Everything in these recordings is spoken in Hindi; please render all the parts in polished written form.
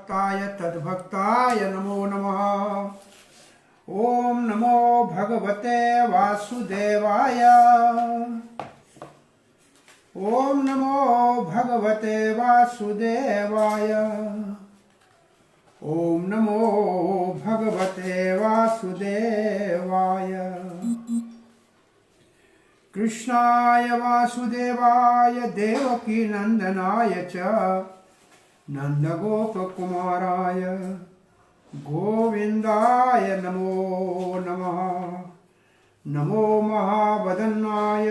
भक्ताय तद्भक्ताय नमो नमः। ओम नमो भगवते वासुदेवाय। ओम नमो भगवते वासुदेवाय। ओम नमो भगवते वासुदेवाय। कृष्णाय वासुदेवाय देवकी नंदनाय च नंदगोपकुमाराय गोविंदाय नमो नमः। नमो महावदनाय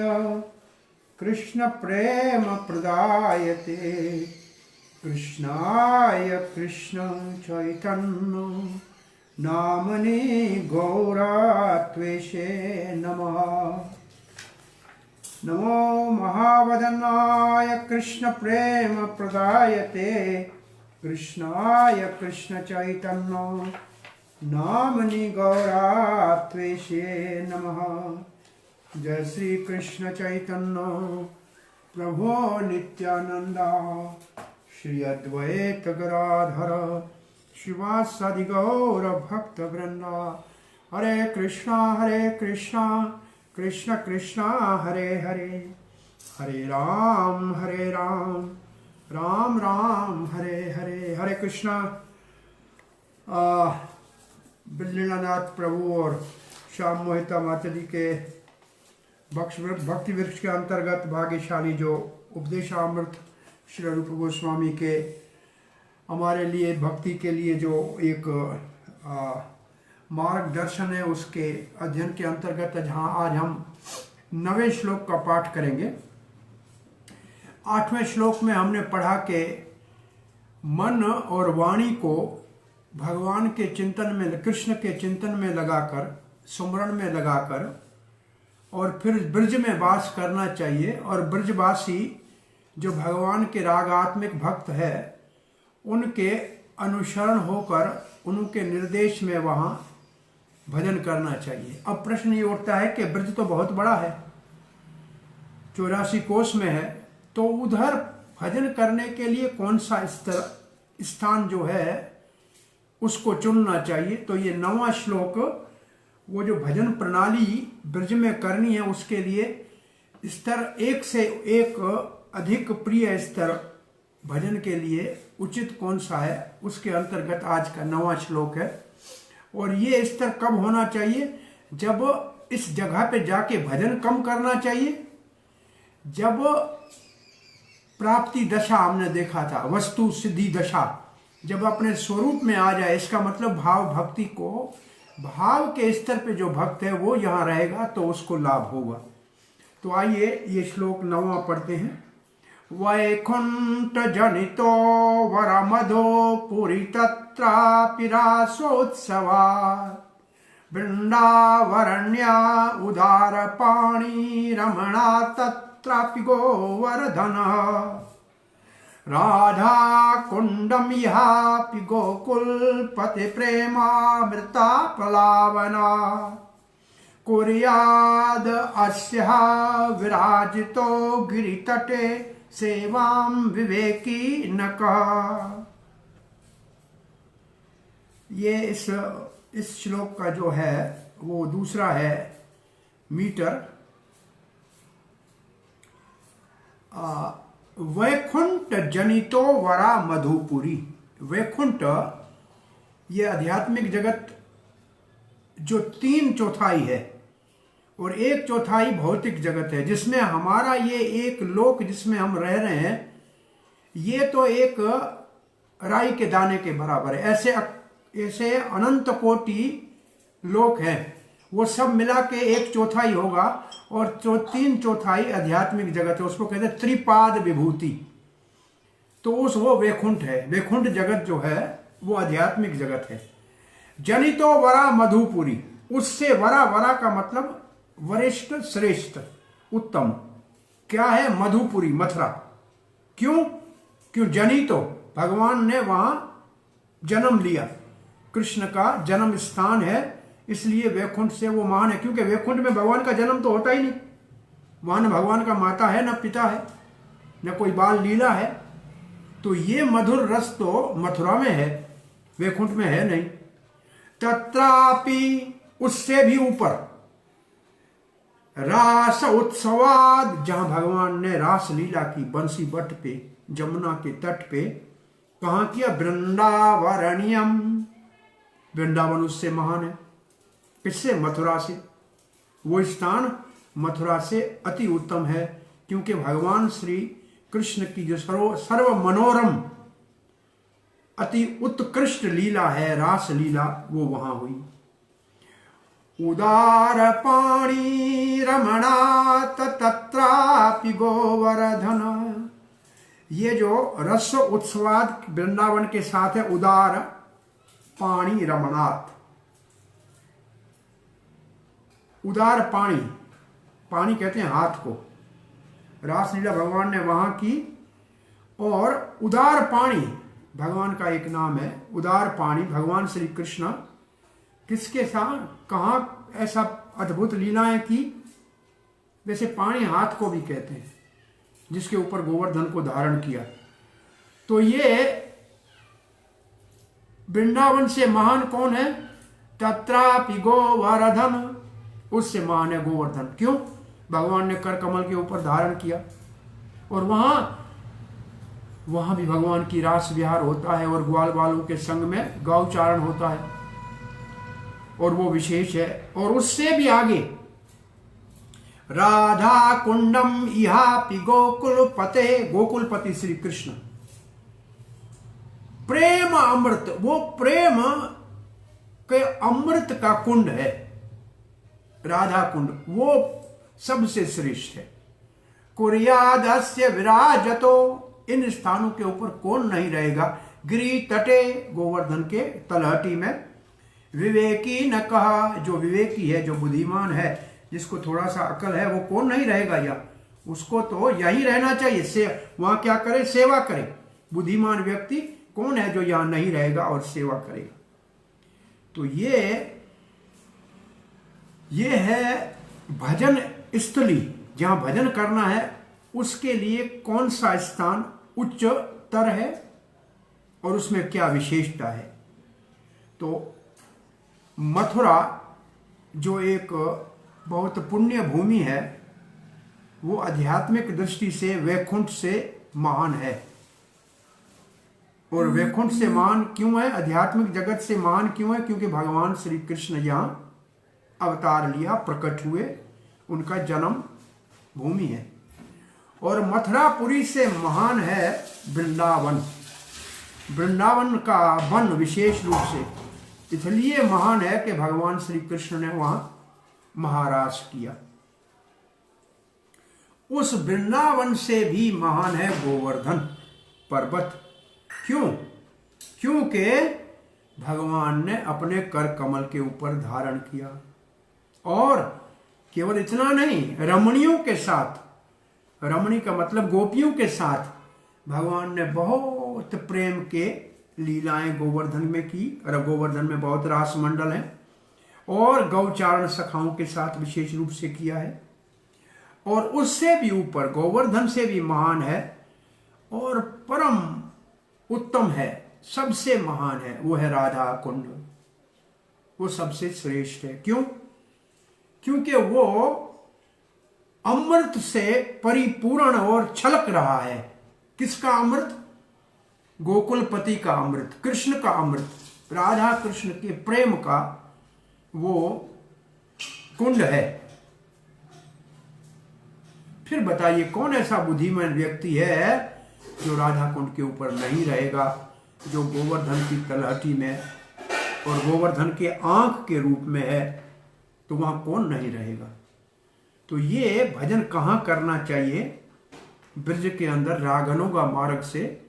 कृष्ण प्रेम प्रदायते कृष्णाय कृष्ण चैतन्य नामने गौरात्वेषे नमः। नमो महावदनाय कृष्ण प्रेम प्रदायते कृष्णाय कृष्ण चैतन्य नामनि गौरात्वेषे नमः। जय श्री कृष्ण चैतन्य प्रभो नित्यानंद श्री अद्वैत गदाधर शिवासादि गौर भक्त वृंदा। हरे कृष्णा कृष्ण कृष्णा हरे हरे, हरे राम राम राम हरे हरे। हरे कृष्णा। बिल्लीनाथ प्रभु और श्याम मोहिता माता जी के भक्ति वृक्ष के अंतर्गत भाग्यशाली जो उपदेशामृत श्री रूप गोस्वामी के हमारे लिए भक्ति के लिए जो एक मार्गदर्शन है, उसके अध्ययन के अंतर्गत जहाँ आज हम 9वें श्लोक का पाठ करेंगे। 8वें श्लोक में हमने पढ़ा कि मन और वाणी को भगवान के चिंतन में, कृष्ण के चिंतन में लगाकर, सुमरण में लगाकर और फिर ब्रज में वास करना चाहिए। और ब्रजवासी जो भगवान के रागात्मिक भक्त है उनके अनुसरण होकर उनके निर्देश में वहाँ भजन करना चाहिए। अब प्रश्न ये उठता है कि ब्रज तो बहुत बड़ा है, 84 कोस में है, तो उधर भजन करने के लिए कौन सा स्थान जो है उसको चुनना चाहिए। तो ये 9वां श्लोक वो जो भजन प्रणाली ब्रज में करनी है उसके लिए स्तर एक से एक अधिक प्रिय स्तर भजन के लिए उचित कौन सा है, उसके अंतर्गत आज का 9वां श्लोक है। और ये स्तर कब होना चाहिए? जब इस जगह पे जाके भजन कम करना चाहिए, जब प्राप्ति दशा हमने देखा था, वस्तु सिद्धि दशा, जब अपने स्वरूप में आ जाए। इसका मतलब भाव भक्ति को, भाव के स्तर पे जो भक्त है वो यहाँ रहेगा तो उसको लाभ होगा। तो आइए ये श्लोक 9वां पढ़ते हैं। वैकुंठ जनितो वरमधो पुरी तत्रापि रासोत्सवा वृंदावरण्या उदार पाणी रमणा तत्रापि गोवर्धन राधा कुंडम यापि गोकुलपति प्रेमामृता पलावना कुर्याद अस्या विराजितो गिरितटे सेवां विवेकी न कह। ये इस श्लोक का जो है वो दूसरा है मीटर। वैकुंठ जनितो वरा मधुपुरी। वैकुंठ ये आध्यात्मिक जगत जो 3/4 है और 1/4 भौतिक जगत है, जिसमें हमारा ये एक लोक जिसमें हम रह रहे हैं ये तो एक राई के दाने के बराबर है। ऐसे अनंत कोटि लोक हैं, वो सब मिला के 1/4 होगा और 3/4 आध्यात्मिक जगत है। उसको कहते हैं त्रिपाद विभूति। तो वो वैकुंठ है। वैकुंठ जगत जो है वो आध्यात्मिक जगत है। जनितो वरा मधुपुरी, उससे वरा का मतलब वरिष्ठ, श्रेष्ठ, उत्तम। क्या है? मधुपुरी, मथुरा। क्यों जनितो, भगवान ने वहां जन्म लिया, कृष्ण का जन्म स्थान है, इसलिए वैकुंठ से वो महान है। क्योंकि वैकुंठ में भगवान का जन्म तो होता ही नहीं, वहां न भगवान का माता है, न पिता है, न कोई बाल लीला है। तो ये मधुर रस तो मथुरा में है, वैकुंठ में है नहीं। तत्रापि, उससे भी ऊपर, रास उत्सवाद, जहां भगवान ने रास लीला की बंसी बट पे, जमुना के तट पे, कहां किया? वृंदावरणियम, वृंदावन उससे महान है। किससे? मथुरा से। वो स्थान मथुरा से अति उत्तम है, क्योंकि भगवान श्री कृष्ण की जो सर्व मनोरम अति उत्कृष्ट लीला है, रास लीला, वो वहां हुई। उदार पाणी रमणात तत्रापि गोवर्धन, ये जो रस उत्सवाद वृंदावन के साथ है, उदार पाणी रमणात, उदार पाणी, पानी कहते हैं हाथ को, रासलीला भगवान ने वहां की। और उदार पाणी भगवान का एक नाम है, उदार पाणी, भगवान श्री कृष्ण किसके साथ, कहां ऐसा अद्भुत लीलाएं की? वैसे पाणी हाथ को भी कहते हैं, जिसके ऊपर गोवर्धन को धारण किया। तो ये वृंदावन से महान कौन है? तत्रापि गोवर्धन, उससे महान है गोवर्धन। क्यों? भगवान ने कर कमल के ऊपर धारण किया, और वहां भी भगवान की रास विहार होता है, और ग्वाल बालों के संग में गौचारण होता है, और वो विशेष है। और उससे भी आगे, राधा कुंडम इहापि गोकुलपते, गोकुलपति श्री कृष्ण, प्रेम अमृत, वो प्रेम के अमृत का कुंड है राधा कुंड, वो सबसे श्रेष्ठ है। कुर्यादस्य विराजतो, इन स्थानों के ऊपर कौन नहीं रहेगा? गिरि तटे, गोवर्धन के तलहटी में। विवेकी न कहा, जो विवेकी है, जो बुद्धिमान है, जिसको थोड़ा सा अकल है, वो कौन नहीं रहेगा? या उसको तो यही रहना चाहिए, से वहां क्या करे? सेवा करे। बुद्धिमान व्यक्ति कौन है जो यहां नहीं रहेगा और सेवा करेगा? तो ये है भजन स्थली, जहां भजन करना है, उसके लिए कौन सा स्थान उच्चतर है और उसमें क्या विशेषता है? तो मथुरा जो एक बहुत पुण्य भूमि है, वो आध्यात्मिक दृष्टि से वैकुंठ से महान है। और वैकुंठ से महान क्यों है? आध्यात्मिक जगत से महान क्यों है? क्योंकि भगवान श्री कृष्ण यहां अवतार लिया, प्रकट हुए, उनका जन्म भूमि है। और मथुरापुरी से महान है वृंदावन। वृंदावन का वन विशेष रूप से इसलिए महान है कि भगवान श्री कृष्ण ने वहां महाराज किया। उस वृंदावन से भी महान है गोवर्धन पर्वत। क्यों? क्योंकि भगवान ने अपने कर कमल के ऊपर धारण किया, और केवल इतना नहीं, रमणियों के साथ, रमणी का मतलब गोपियों के साथ, भगवान ने बहुत प्रेम के लीलाएं गोवर्धन में की। और गोवर्धन में बहुत रास मंडल है, और गौचारण सखाओं के साथ विशेष रूप से किया है। और उससे भी ऊपर, गोवर्धन से भी महान है और परम उत्तम है, सबसे महान है, वो है राधा कुंड। वो सबसे श्रेष्ठ है। क्यों? क्योंकि वो अमृत से परिपूर्ण और छलक रहा है। किसका अमृत? गोकुलपति का अमृत, कृष्ण का अमृत, राधा कृष्ण के प्रेम का वो कुंड है। फिर बताइए, कौन ऐसा बुद्धिमान व्यक्ति है जो राधा कुंड के ऊपर नहीं रहेगा, जो गोवर्धन की तलहटी में और गोवर्धन के आंख के रूप में है, तो वहां कौन नहीं रहेगा? तो ये भजन कहाँ करना चाहिए? ब्रज के अंदर रागनों का मार्ग से,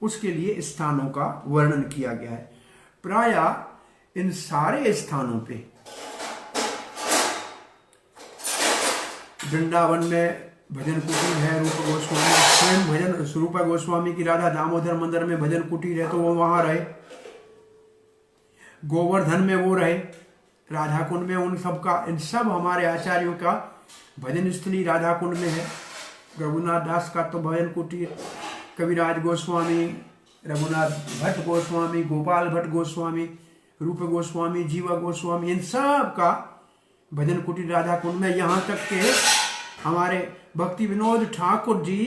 उसके लिए स्थानों का वर्णन किया गया है। प्रायः इन सारे स्थानों पे, वृंदावन में भजन कुटीर है, रूपा गोस्वामी स्वयं भजन, रूपा गोस्वामी की राधा दामोदर मंदिर में भजन कुटीर है, तो वो वहां रहे। गोवर्धन में वो रहे, राधा कुंड में उन सब का, इन सब हमारे आचार्यों का भजन स्थली राधा कुंड में है। रघुनाथ दास का तो भजन कुटीर कविराज गोस्वामी, रघुनाथ भट्ट गोस्वामी, गोपाल भट्ट गोस्वामी, रूप गोस्वामी, जीवा गोस्वामी, इन सब का भजन कुटीर राधा कुंड में, यहाँ तक के हमारे भक्ति विनोद ठाकुर जी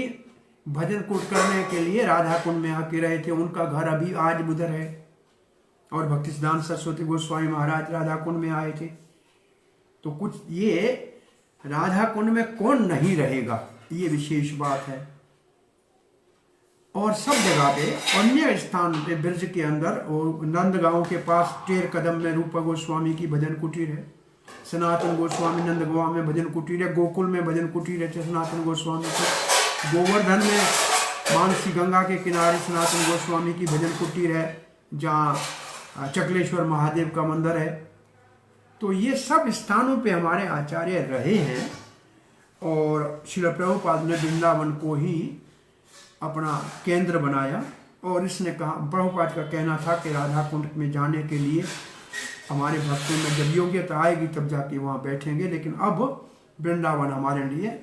भजन कुट करने के लिए राधा कुंड में आके रहे थे। उनका घर अभी आज उधर है। और भक्ति सिद्धांत सरस्वती गोस्वामी महाराज राधा कुंड में आए थे। तो कुछ ये राधा कुंड में कौन नहीं रहेगा, ये विशेष बात है। और सब जगह पे अन्य स्थान पे ब्रज के अंदर और नंदगांव के पास टेर कदम में रूपा गोस्वामी की भजन कुटीर है। सनातन गोस्वामी नंदगांव में भजन कुटीर है। गोकुल में भजन कुटीर है सनातन गोस्वामी की। गोवर्धन में मानसी गंगा के किनारे सनातन गोस्वामी की भजन कुटीर है, जहाँ चकलेश्वर महादेव का मंदिर है। तो ये सब स्थानों पे हमारे आचार्य रहे हैं। और श्रील प्रभुपाद ने वृंदावन को ही अपना केंद्र बनाया। और इसने कहा, प्रभुपाद का कहना था कि राधा कुंड में जाने के लिए हमारे भक्तों में जब योग्यता आएगी तब जाके वहाँ बैठेंगे, लेकिन अब वृंदावन हमारे लिए,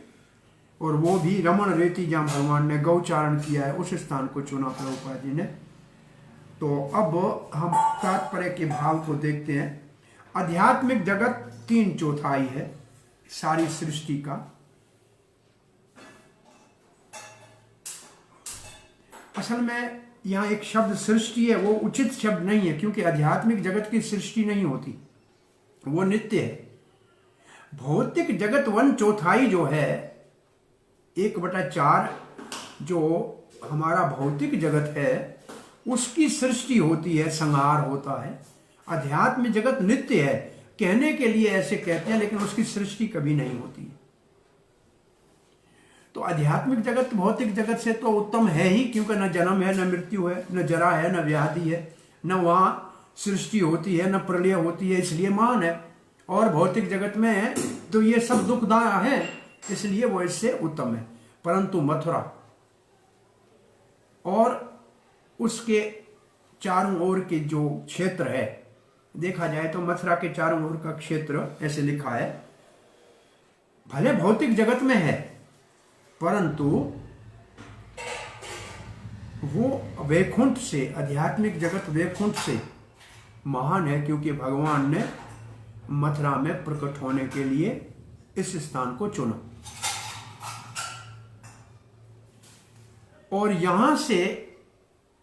और वो भी रमण रेती जहाँ भगवान ने गौचारण किया है उस स्थान को चुना प्रभुपाद जी ने। तो अब हम तात्पर्य के भाव को देखते हैं। आध्यात्मिक जगत 3/4 है सारी सृष्टि का। असल में यहाँ एक शब्द सृष्टि है, वो उचित शब्द नहीं है, क्योंकि आध्यात्मिक जगत की सृष्टि नहीं होती, वो नित्य है। भौतिक जगत 1/4 जो है, 1/4 जो हमारा भौतिक जगत है उसकी सृष्टि होती है, संहार होता है। अध्यात्म जगत नित्य है, कहने के लिए ऐसे कहते हैं, लेकिन उसकी सृष्टि कभी नहीं होती। तो आध्यात्मिक जगत भौतिक जगत से तो उत्तम है ही, क्योंकि न जन्म है, न मृत्यु है, न जरा है, न व्याधि है, न वहाँ सृष्टि होती है, न प्रलय होती है, इसलिए महान है। और भौतिक जगत में है तो ये सब दुखदायक है, इसलिए वो इससे उत्तम है। परंतु मथुरा और उसके चारों ओर के जो क्षेत्र है, देखा जाए तो मथुरा के चारों ओर का क्षेत्र ऐसे लिखा है, भले भौतिक जगत में है परंतु वो वैकुंठ से, आध्यात्मिक जगत वैकुंठ से महान है, क्योंकि भगवान ने मथुरा में प्रकट होने के लिए इस स्थान को चुना। और यहां से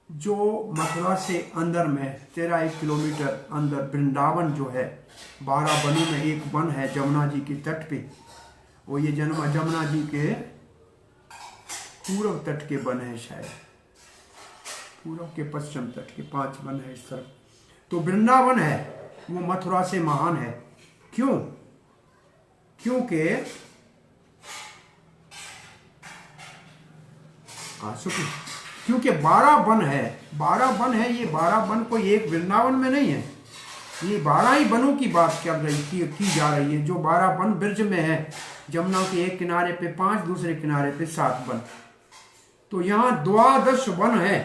जो मथुरा से अंदर में 13 किलोमीटर अंदर वृंदावन जो है, 12 वनों में एक वन है जमुना जी के तट पे। वो ये जमुना जी के पूर्व तट के वन है, शायद पूर्व के पश्चिम तट के 5 वन है इस तरफ। तो वृंदावन है वो मथुरा से महान है। क्यों? क्योंकि क्योंकि 12 वन है, 12 वन है। ये 12 वन कोई एक वृंदावन में नहीं है, ये 12 ही वनों की बात कर रही की जा रही है। जो 12 वन ब्रज में है, जमुना के एक किनारे पे 5, दूसरे किनारे पे 7 वन। तो यहाँ 12 वन है।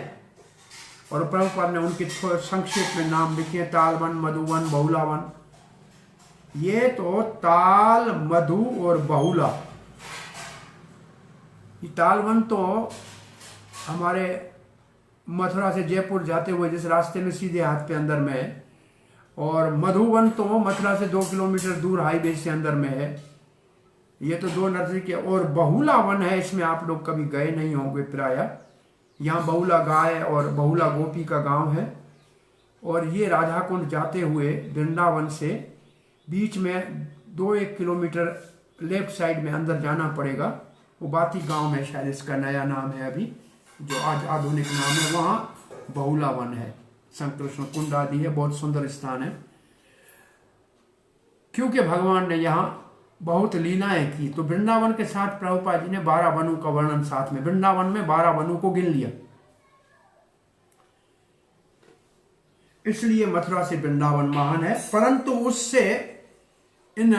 और प्रभुपाद ने उनके संक्षेप में नाम लिखे, तालवन, मधुवन, बहुला वन। ये तो ताल, मधु और बहुला, ये तालवन तो हमारे मथुरा से जयपुर जाते हुए जिस रास्ते में सीधे हाथ पे अंदर में है। और मधुवन तो मथुरा से 2 किलोमीटर दूर हाईवे से अंदर में है। ये तो 2 नजदीक है। और बहुला वन है, इसमें आप लोग कभी गए नहीं होंगे प्रायः। यहाँ बहुला गाय और बहुला गोपी का गांव है। और ये राधा कुंड जाते हुए वृंदावन से बीच में 2-1 किलोमीटर लेफ्ट साइड में अंदर जाना पड़ेगा। वो बाती गांव में, शायद इसका नया नाम है अभी, जो आज आधुनिक नाम है। वहाँ बहुला वन है, संकृष्ण कुंड आदि है, बहुत सुंदर स्थान है। क्योंकि भगवान ने यहाँ बहुत लीलाएं की। तो वृंदावन के साथ प्रभुपाद जी ने 12 वनों का वर्णन साथ में, वृंदावन में 12 वनों को गिन लिया। इसलिए मथुरा से वृंदावन महान है। परंतु उससे, इन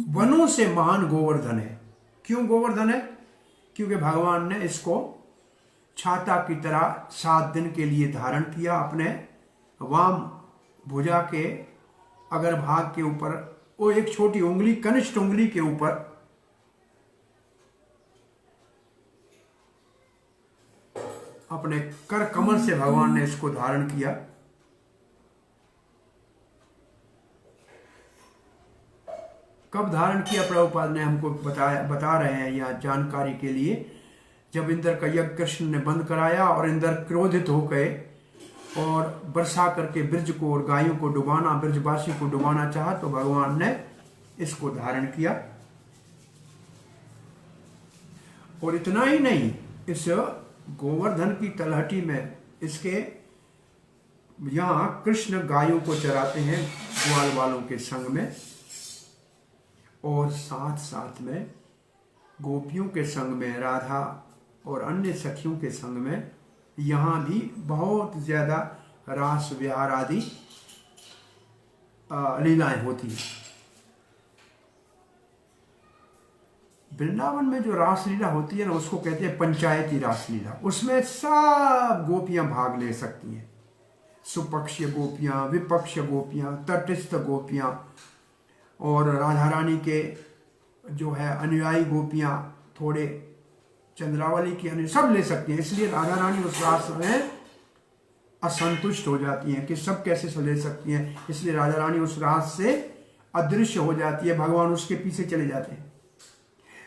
वनों से महान गोवर्धन है। क्यों गोवर्धन है? क्योंकि भगवान ने इसको छाता की तरह 7 दिन के लिए धारण किया अपने वाम भुजा के अगर भाग के ऊपर, वो एक छोटी उंगली, कनिष्ठ उंगली के ऊपर अपने कर कमल से भगवान ने इसको धारण किया। कब धारण किया प्रभुपाद ने हमको बता रहे हैं यहाँ जानकारी के लिए, जब इंद्र का यज्ञ कृष्ण ने बंद कराया और इंद्र क्रोधित हो गए और बरसा करके ब्रज को और गायों को डुबाना, ब्रजवासी को डुबाना चाहा, तो भगवान ने इसको धारण किया। और इतना ही नहीं, इस गोवर्धन की तलहटी में इसके यहाँ कृष्ण गायों को चराते हैं ग्वाल वालों के संग में, और साथ साथ में गोपियों के संग में, राधा और अन्य सखियों के संग में यहाँ भी बहुत ज्यादा रास विहार आदि लीलाएं होती हैं। वृंदावन में जो रासलीला होती है ना, उसको कहते हैं पंचायती रासलीला। उसमें सब गोपियां भाग ले सकती हैं, सुपक्षीय गोपियां, विपक्षीय गोपियां, तटस्थ गोपियां, और राधा रानी के जो है अनुयायी गोपियां, थोड़े चंद्रावली की अनुयायी, सब ले सकती हैं। इसलिए राधा रानी उस रास में असंतुष्ट हो जाती हैं कि सब कैसे ले सकती हैं, इसलिए राधा रानी उस रास से अदृश्य हो जाती है, भगवान उसके पीछे चले जाते हैं।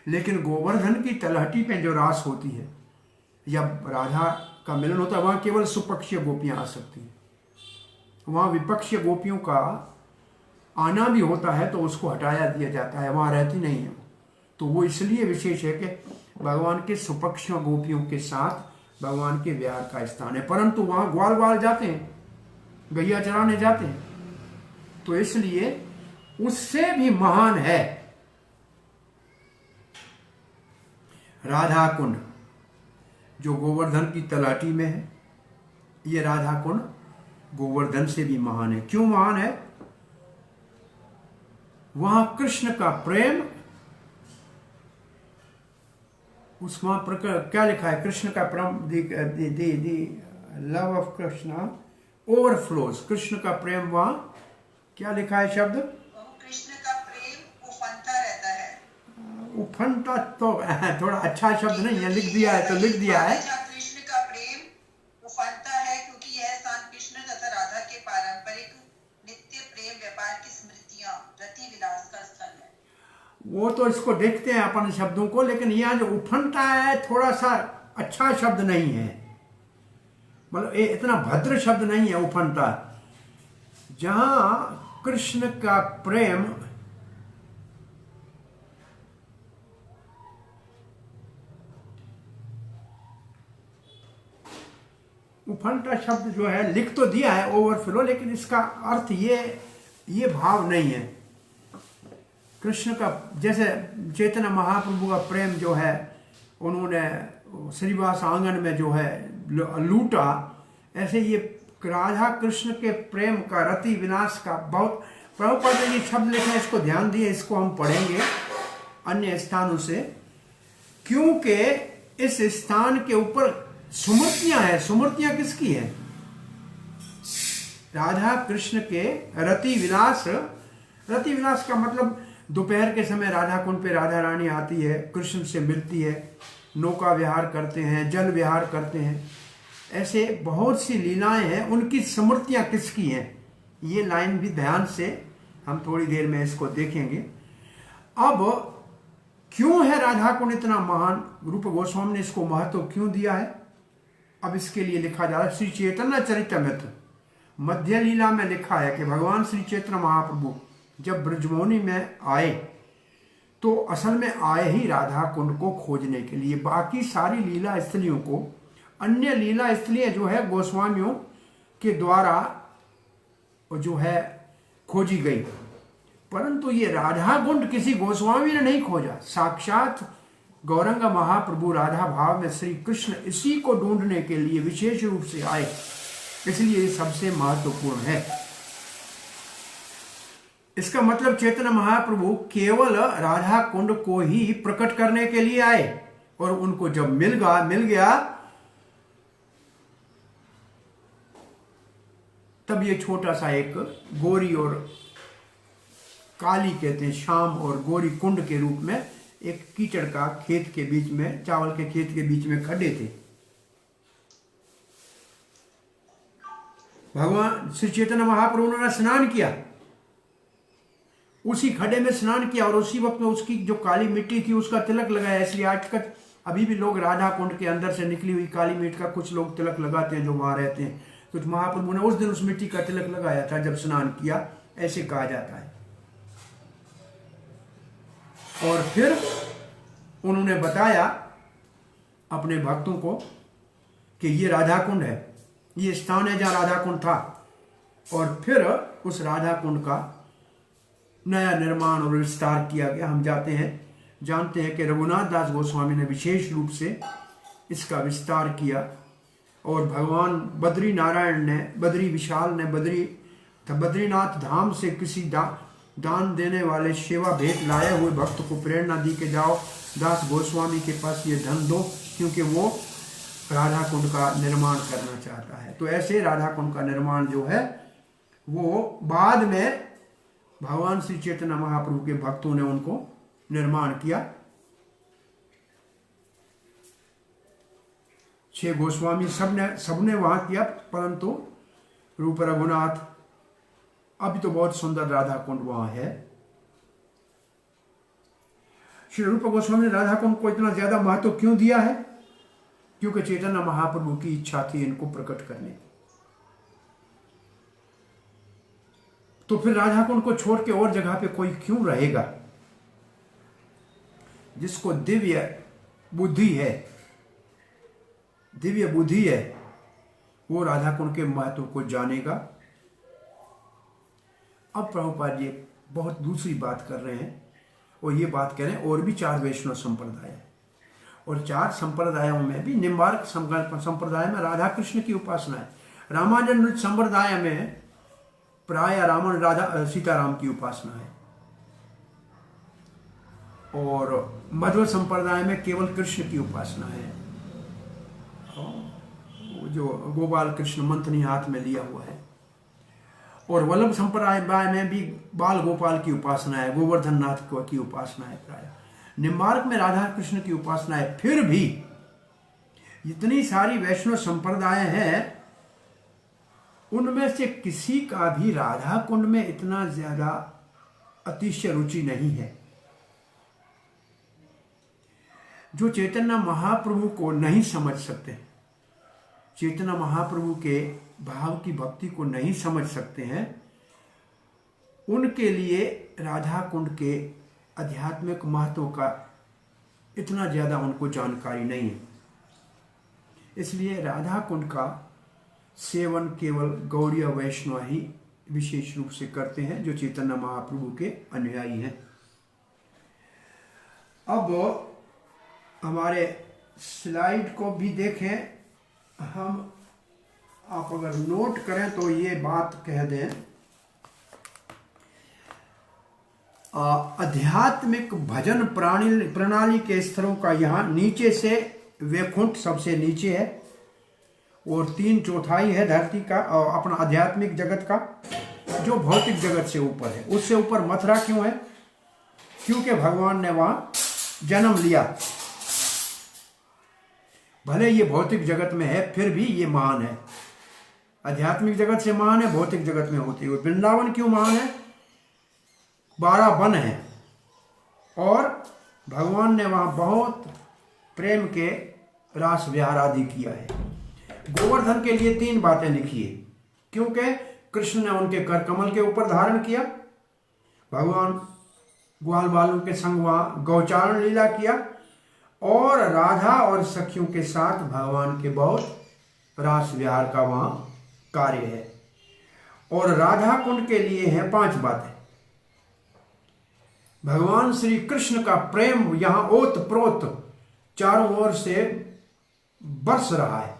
लेकिन गोवर्धन की तलहटी पे जो रास होती है या राधा का मिलन होता है, वहां केवल सुपक्षीय गोपियां आ सकती हैं। वहां विपक्षीय गोपियों का आना भी होता है तो उसको हटाया दिया जाता है, वहां रहती नहीं है। तो वो इसलिए विशेष है कि भगवान के सुपक्षीय गोपियों के साथ भगवान के विहार का स्थान है। परंतु वहां ग्वाल वाल जाते हैं, गैया चराने जाते हैं, तो इसलिए उससे भी महान है राधा कुंड जो गोवर्धन की तलाटी में है। ये राधा कुंड गोवर्धन से भी महान है। क्यों महान है? वहां कृष्ण का प्रेम, उसमें क्या लिखा है? कृष्ण का प्रेम, love of Krishna overflows. Krishna का प्रेम वहां क्या लिखा है शब्द? कृष्ण का प्रेम उफनता रहता है। उफनता तो थोड़ा अच्छा शब्द नहीं है, लिख दिया है तो लिख दिया है। कृष्ण का प्रेम उफनता है क्योंकि यह स्थान कृष्ण तथा राधा के पारंपरिक नित्य प्रेम व्यापार की स्मृतियां, रति विलास का स्थल है। वो तो इसको देखते हैं अपन शब्दों को, लेकिन यहाँ जो उफनता है थोड़ा सा अच्छा शब्द नहीं है, मतलब ये इतना भद्र शब्द नहीं है उफनता। जहां कृष्ण का प्रेम उफनता शब्द जो है लिख तो दिया है ओवरफ्लो, लेकिन इसका अर्थ ये भाव नहीं है। कृष्ण का जैसे चैतन्य महाप्रभु का प्रेम जो है उन्होंने श्रीवास आंगन में जो है लूटा, ऐसे ये राधा कृष्ण के प्रेम का, रति विनाश का बहुत प्रभुपाद ने ये शब्द लिखे, इसको ध्यान दिए, इसको हम पढ़ेंगे अन्य स्थानों से, क्योंकि इस स्थान के ऊपर सुमृतियां हैं। सुमृतियां किसकी है? राधा कृष्ण के रति विलास। रति विलास का मतलब दोपहर के समय राधा कुंड पे राधा रानी आती है, कृष्ण से मिलती है, नौका विहार करते हैं, जल विहार करते हैं, ऐसे बहुत सी लीलाएं हैं। उनकी स्मृतियां किसकी हैं? ये लाइन भी ध्यान से हम थोड़ी देर में इसको देखेंगे। अब क्यों है राधा कुंड इतना महान? रूप गोस्वामी ने इसको महत्व क्यों दिया है? अब इसके लिए लिखा जा रहा है श्री चैतन्य चरितमृत मध्य लीला में लिखा है कि भगवान श्री चैतन्य महाप्रभु जब ब्रजमोनी में आए तो असल में आए ही राधा कुंड को खोजने के लिए। बाकी सारी लीला स्थलियों को, अन्य लीला स्थलियां जो है गोस्वामियों के द्वारा जो है खोजी गई, परंतु ये राधा कुंड किसी गोस्वामी ने नहीं खोजा। साक्षात गौरंग महाप्रभु राधा भाव में श्री कृष्ण इसी को ढूंढने के लिए विशेष रूप से आए, इसलिए ये सबसे महत्वपूर्ण है। इसका मतलब चैतन्य महाप्रभु केवल राधा कुंड को ही प्रकट करने के लिए आए, और उनको जब मिल गया तब ये छोटा सा एक गोरी और काली कहते हैं, शाम और गोरी कुंड के रूप में एक कीचड़ का खेत के बीच में, चावल के खेत के बीच में खड्डे थे, भगवान श्री चैतन्य महाप्रभु ने स्नान किया, उसी खड्डे में स्नान किया और उसी वक्त में उसकी जो काली मिट्टी थी उसका तिलक लगाया। इसलिए आज तक अभी भी लोग राधा कुंड के अंदर से निकली हुई काली मिट्टी का कुछ लोग तिलक लगाते हैं जो वहां रहते हैं। तो महाप्रभु ने उस दिन उस मिट्टी का तिलक लगाया था जब स्नान किया, ऐसे कहा जाता है। और फिर उन्होंने बताया अपने भक्तों को कि ये राधा कुंड है, ये स्थान है जहां राधा कुंड था। और फिर उस राधा कुंड का नया निर्माण और विस्तार किया गया। हम जानते हैं कि रघुनाथ दास गोस्वामी ने विशेष रूप से इसका विस्तार किया और भगवान बद्री नारायण ने, बद्री विशाल ने बद्रीनाथ धाम से किसी दान देने वाले सेवा भेंट लाए हुए भक्त को प्रेरणा दी कि जाओ दास गोस्वामी के पास ये धन दो, क्योंकि वो राधा कुंड का निर्माण करना चाहता है। तो ऐसे राधा कुंड का निर्माण जो है वो बाद में भगवान श्री चैतन्य महाप्रभु के भक्तों ने उनको निर्माण किया। 6 गोस्वामी सबने वहां किया, परंतु रूप रघुनाथ, अभी तो बहुत सुंदर राधा कुंड वहां है। श्री रूप गोस्वामी ने राधा कुंड को इतना ज्यादा महत्व क्यों दिया है? क्योंकि चैतन्य महाप्रभु की इच्छा थी इनको प्रकट करने की। तो फिर राधा कुंड को छोड़ के और जगह पे कोई क्यों रहेगा? जिसको दिव्य बुद्धि है वो राधा कुंड के महत्व को जानेगा। अब प्रभुपाद जी बहुत दूसरी बात कर रहे हैं और ये बात कह रहे हैं और भी 4 वैष्णव संप्रदाय है, और 4 संप्रदायों में भी निम्बार्क संप्रदाय में राधा कृष्ण की उपासना है, रामानुज संप्रदाय में प्राय रावण राधा सीताराम की उपासना है, और मध्व संप्रदाय में केवल कृष्ण की उपासना है। जो गोपाल कृष्ण मंथनी हाथ में लिया हुआ है, और वल्लभ संप्रदाय में भी बाल गोपाल की उपासना है, गोवर्धन नाथ की उपासना है प्राय। निम्बार्क में राधा कृष्ण की उपासना है। फिर भी इतनी सारी वैष्णव संप्रदाय हैं, उनमें से किसी का भी राधा कुंड में इतना ज्यादा अतिशय रुचि नहीं है। जो चैतन्य महाप्रभु को नहीं समझ सकते, चैतन्य महाप्रभु के भाव की भक्ति को नहीं समझ सकते हैं, उनके लिए राधा कुंड के आध्यात्मिक महत्व का इतना ज्यादा उनको जानकारी नहीं है। इसलिए राधा कुंड का सेवन केवल गौड़ीय वैष्णव ही विशेष रूप से करते हैं, जो चैतन्य महाप्रभु के अनुयायी हैं। अब हमारे स्लाइड को भी देखें, हम आप अगर नोट करें तो ये बात कह दें, आध्यात्मिक भजन प्रणाली के स्तरों का यहाँ नीचे से वैकुंठ सबसे नीचे है और 3/4 है धरती का और अपना आध्यात्मिक जगत का, जो भौतिक जगत से ऊपर है। उससे ऊपर मथुरा क्यों है? क्योंकि भगवान ने वहां जन्म लिया। भले ये भौतिक जगत में है फिर भी ये महान है, आध्यात्मिक जगत से महान है, भौतिक जगत में होती है। वृंदावन क्यों महान है? 12 वन है और भगवान ने वहां बहुत प्रेम के रास विहार आदि किया है। गोवर्धन के लिए 3 बातें लिखी है, क्योंकि कृष्ण ने उनके कर कमल के ऊपर धारण किया, भगवान ग्वाल बालों के संग वहां गौचारण लीला किया, और राधा और सखियों के साथ भगवान के बहुत रास विहार का वहां कार्य है। और राधा कुंड के लिए है 5 बातें। भगवान श्री कृष्ण का प्रेम यहां ओत प्रोत चारों ओर से बरस रहा है,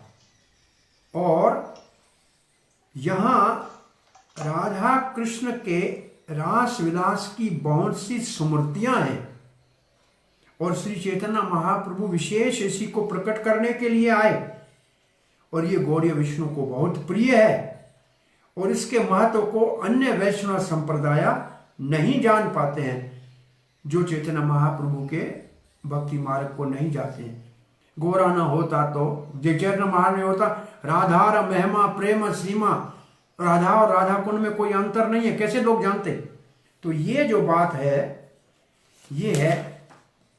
और यहां राधा कृष्ण के रास विलास की बहुत सी स्मृतियां हैं, और श्री चैतन्य महाप्रभु विशेष इसी को प्रकट करने के लिए आए, और ये गौड़ीय विष्णु को बहुत प्रिय है, और इसके महत्व को अन्य वैष्णव संप्रदाय नहीं जान पाते हैं, जो चैतन्य महाप्रभु के भक्ति मार्ग को नहीं जाते हैं। गौरा न होता तो चैतन्य महाप्रभु होता, राधार महिमा प्रेम सीमा राधा और राधा कुंड में कोई अंतर नहीं है, कैसे लोग जानते? तो ये जो बात है ये है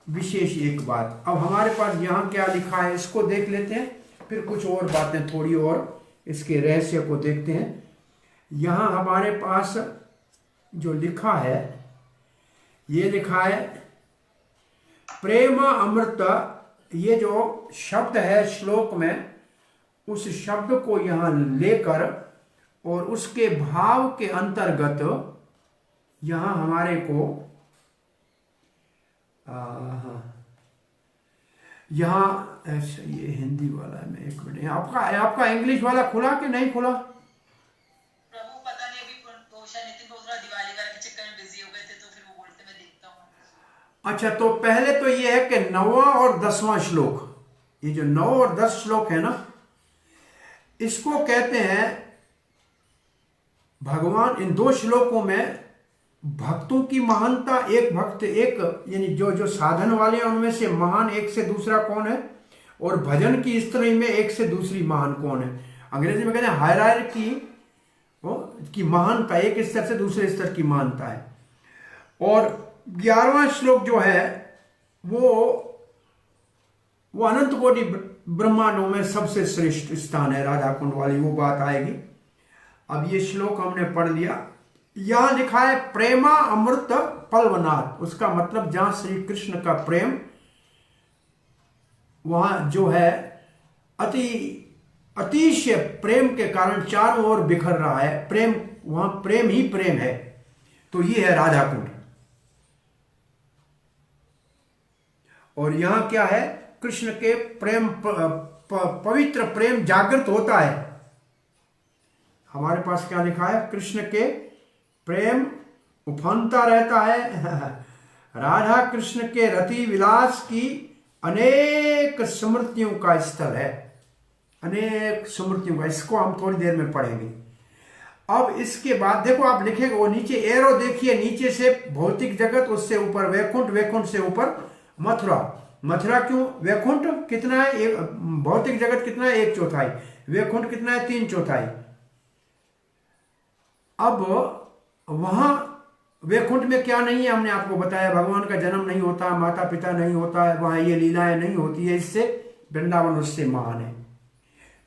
विशेष एक बात। अब हमारे पास यहाँ क्या लिखा है इसको देख लेते हैं, फिर कुछ और बातें थोड़ी और इसके रहस्य को देखते हैं। यहाँ हमारे पास जो लिखा है ये लिखा है प्रेम अमृत। ये जो शब्द है श्लोक में, उस शब्द को यहाँ लेकर और उसके भाव के अंतर्गत यहाँ हमारे को यहाँ ऐसा, ये हिंदी वाला है, मैं एक मिनट, आपका इंग्लिश वाला खुला कि नहीं खुला? प्रभु पता नहीं, अभी शायद नितिन बोल रहा दिवाली वाले के चक्कर में बिजी हो गए थे, तो फिर वो बोलते मैं देखता हूँ। अच्छा, तो पहले तो ये है कि 9वां और 10वां श्लोक, ये जो 9 और 10 श्लोक है ना, इसको कहते हैं भगवान। इन 2 श्लोकों में भक्तों की महानता, एक भक्त एक, यानी जो साधन वाले हैं उनमें से महान एक से दूसरा कौन है, और भजन की स्त्री में एक से दूसरी महान कौन है। अंग्रेजी में कहते हैं हायरार्की की महानता, एक स्तर से दूसरे स्तर की महानता है। और 11वां श्लोक जो है वो अनंत कोटि ब्रह्मांडों में सबसे श्रेष्ठ स्थान है, राधा कुंड वाली वो बात आएगी। अब ये श्लोक हमने पढ़ लिया। यहां लिखा है प्रेमा अमृत पल्वनाथ, उसका मतलब जहां श्री कृष्ण का प्रेम, वहां जो है अतिशय प्रेम के कारण चारों ओर बिखर रहा है प्रेम, वहां प्रेम ही प्रेम है। तो ये है राधा कुंड। और यहां क्या है, कृष्ण के प्रेम, पवित्र प्रेम जागृत होता है। हमारे पास क्या लिखा है, कृष्ण के प्रेम उफनता रहता है। राधा कृष्ण के रति विलास की अनेक स्मृतियों का स्थल है, अनेक स्मृतियों का। इसको हम थोड़ी देर में पढ़ेंगे। अब इसके बाद देखो, आप लिखेंगे वो नीचे एरो देखिए, नीचे से भौतिक जगत, उससे ऊपर वैकुंठ, वैकुंठ से ऊपर मथुरा। मथुरा क्यों? वैकुंठ कितना है, भौतिक जगत कितना है, 1/4, वैकुंठ कितना है, 3/4। अब वहां वैकुंठ में क्या नहीं है, हमने आपको बताया, भगवान का जन्म नहीं होता, माता पिता नहीं होता है, वहां ये लीलाएं नहीं होती है, इससे वृंदावन उससे महान है।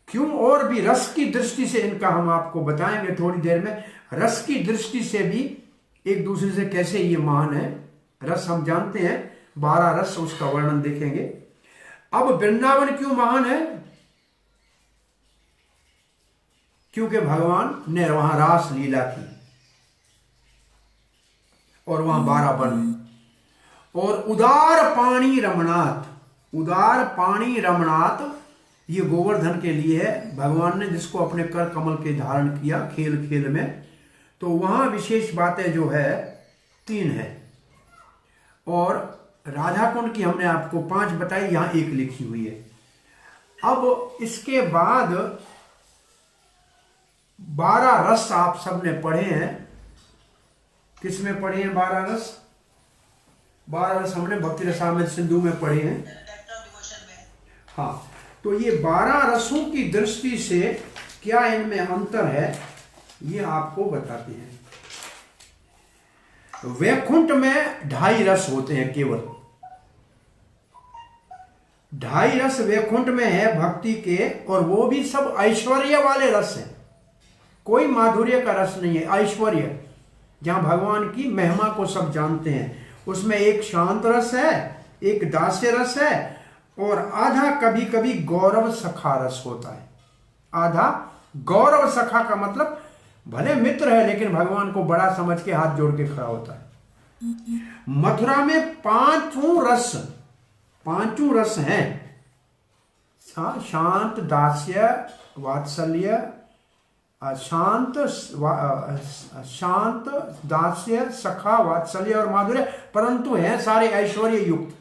क्यों? और भी रस की दृष्टि से इनका हम आपको बताएंगे थोड़ी देर में, रस की दृष्टि से भी एक दूसरे से कैसे ये महान है। रस हम जानते हैं, 12 रस, उसका वर्णन देखेंगे। अब वृंदावन क्यों महान है? क्योंकि भगवान ने वहां रास लीला की और वहां 12 वन। और उदार पाणी रमनाथ, उदार पाणी रमनाथ, ये गोवर्धन के लिए है, भगवान ने जिसको अपने कर कमल के धारण किया खेल खेल में। तो वहां विशेष बातें जो है 3 है। और राधा कुंड की हमने आपको 5 बताई, यहां 1 लिखी हुई है। अब इसके बाद 12 रस आप सबने पढ़े हैं। किसमें पढ़े हैं 12 रस? 12 रस हमने भक्ति रसामृत सिंधु में पढ़े हैं। हाँ, तो ये 12 रसों की दृष्टि से क्या इनमें अंतर है, ये आपको बताते हैं। वैकुंठ में 2.5 रस होते हैं, केवल 2.5 रस वैकुंठ में है भक्ति के, और वो भी सब ऐश्वर्य वाले रस हैं, कोई माधुर्य का रस नहीं है, ऐश्वर्य, जहां भगवान की महिमा को सब जानते हैं। उसमें एक शांत रस है, एक दास्य रस है, और आधा कभी कभी गौरव सखा रस होता है। आधा गौरव सखा का मतलब भले मित्र है लेकिन भगवान को बड़ा समझ के हाथ जोड़ के खड़ा होता है। मथुरा में 5 रस हैं, शांत, दास्य, वात्सल्य, शांत, दास्य, सखा, वात्सल्य और माधुर्य, परंतु हैं सारे ऐश्वर्य युक्त।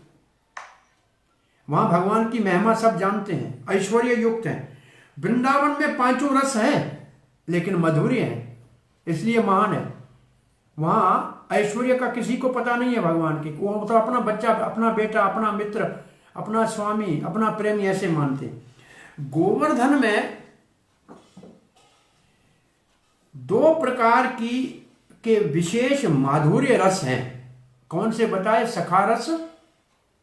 वहां भगवान की महिमा सब जानते हैं, ऐश्वर्य युक्त हैं। वृंदावन में 5 रस हैं लेकिन मधुर्य हैं, इसलिए महान है। वहां ऐश्वर्य का किसी को पता नहीं है भगवान की, वो तो अपना बच्चा, अपना बेटा, अपना मित्र, अपना स्वामी, अपना प्रेमी ऐसे मानते हैं। गोवर्धन में दो प्रकार की के विशेष माधुर्य रस हैं। कौन से बताए? सखा रस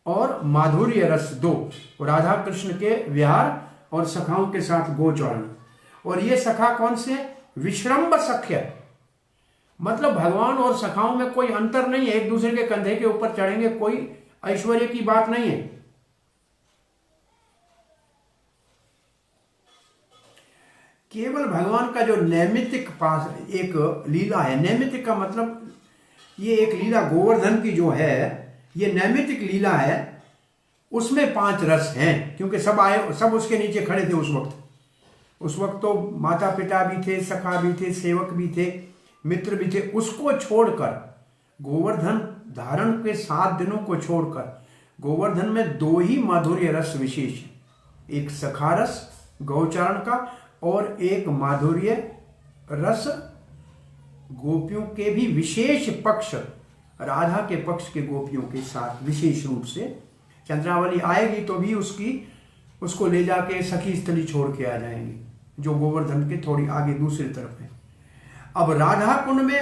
और माधुर्य रस, दो। राधा कृष्ण के विहार और सखाओं के साथ गोचरण। और ये सखा कौन से? विश्रम्भ सख्य, मतलब भगवान और सखाओं में कोई अंतर नहीं है, एक दूसरे के कंधे के ऊपर चढ़ेंगे, कोई ऐश्वर्य की बात नहीं है। केवल भगवान का जो नैमित्तिक पास एक लीला है, नैमित्तिक का मतलब ये एक लीला गोवर्धन की जो है, ये नैमित्तिक लीला है, उसमें 5 रस हैं, क्योंकि सब आए, सब उसके नीचे खड़े थे उस वक्त तो माता पिता भी थे, सखा भी थे, सेवक भी थे, मित्र भी थे। उसको छोड़कर गोवर्धन धारण के 7 दिनों को छोड़कर गोवर्धन में 2 ही माधुर्य रस विशेष है, एक सखा रस गौचरण का और एक माधुर्य रस गोपियों के भी विशेष पक्ष, राधा के पक्ष के गोपियों के साथ विशेष रूप से। चंद्रावली आएगी तो भी उसको ले जाके सखी स्थली छोड़ के आ जाएंगे, जो गोवर्धन के थोड़ी आगे दूसरी तरफ है। अब राधा कुंड में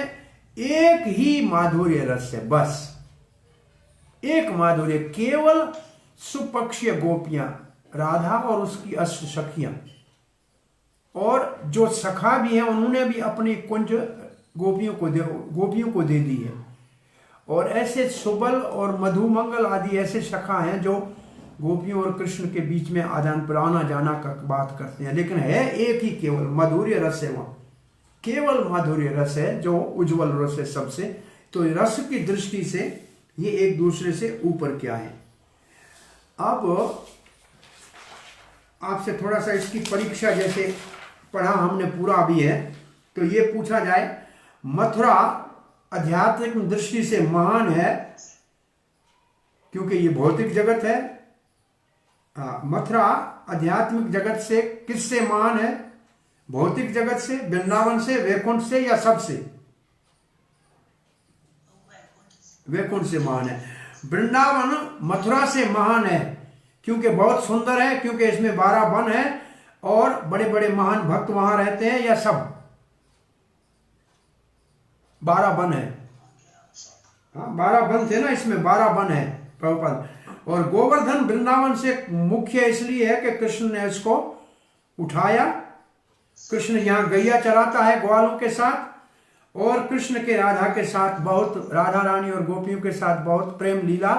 एक ही माधुर्य रस है, बस एक माधुर्य, केवल सुपक्षीय गोपियां, राधा और उसकी अष्ट सखियां, और जो सखा भी हैं उन्होंने भी अपनी कुंज गोपियों को दे दी है। और ऐसे सुबल और मधुमंगल आदि ऐसे सखा हैं जो गोपियों और कृष्ण के बीच में आदान प्रदान जाना का बात करते हैं, लेकिन है एक ही, केवल माधुर्य रस है, वहां केवल माधुर्य रस है जो उज्जवल रस है सबसे। तो रस की दृष्टि से ये एक दूसरे से ऊपर क्या है। अब आपसे थोड़ा सा इसकी परीक्षा, जैसे पढ़ा हमने पूरा भी है, तो ये पूछा जाए, मथुरा आध्यात्मिक दृष्टि से महान है क्योंकि ये भौतिक जगत है। मथुरा आध्यात्मिक जगत से किससे महान है? भौतिक जगत से, वृंदावन से, वैकुंठ से, या सबसे? वैकुंठ से महान है। वृंदावन मथुरा से महान है क्योंकि बहुत सुंदर है, क्योंकि इसमें 12 वन है और बड़े बड़े महान भक्त वहां रहते हैं, या सब? 12 वन है। हाँ, 12 वन थे ना, इसमें 12 वन है प्रभुपाद। और गोवर्धन वृंदावन से मुख्य इसलिए है कि कृष्ण ने इसको उठाया। कृष्ण यहाँ गैया चराता है ग्वालों के साथ, और कृष्ण के राधा के साथ बहुत, राधा रानी और गोपियों के साथ बहुत प्रेम लीला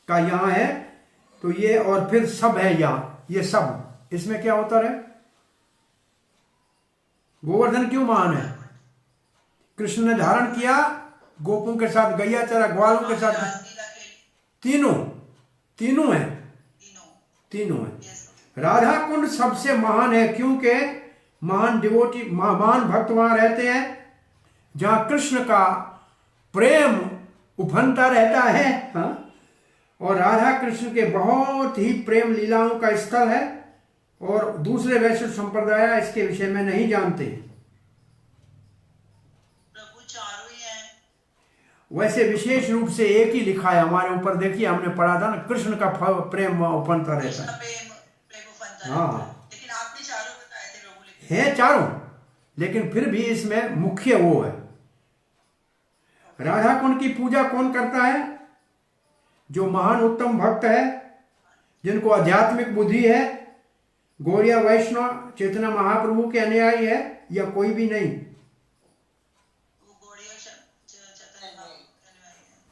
का यहाँ है। तो ये, और फिर सब है यहाँ, ये सब, इसमें क्या होता है? गोवर्धन क्यों महान है? कृष्ण ने धारण किया, गोपों के साथ गैया चरा, ग्वालों के साथ, तीनों है। राधा कुंड सबसे महान है क्योंकि महान डिवोटी, महान भक्त वहां रहते हैं, जहां कृष्ण का प्रेम उफनता रहता है। हाँ? और राधा कृष्ण के बहुत ही प्रेम लीलाओं का स्थल है, और दूसरे वैष्णव संप्रदाय इसके विषय में नहीं जानते। प्रभु चारों ही हैं। वैसे विशेष रूप से एक ही लिखा है हमारे ऊपर, देखिए हमने पढ़ा था ना, कृष्ण का प्रेम उफनता रहता है। हाँ, लेकिन आपने चारों बताए थे प्रभु, है चारों, लेकिन फिर भी इसमें मुख्य वो है। राधा कुंड की पूजा कौन करता है? जो महान उत्तम भक्त है, जिनको आध्यात्मिक बुद्धि है, गौड़िया वैष्णव चैतन्य महाप्रभु के अनुयायी है, या कोई भी नहीं?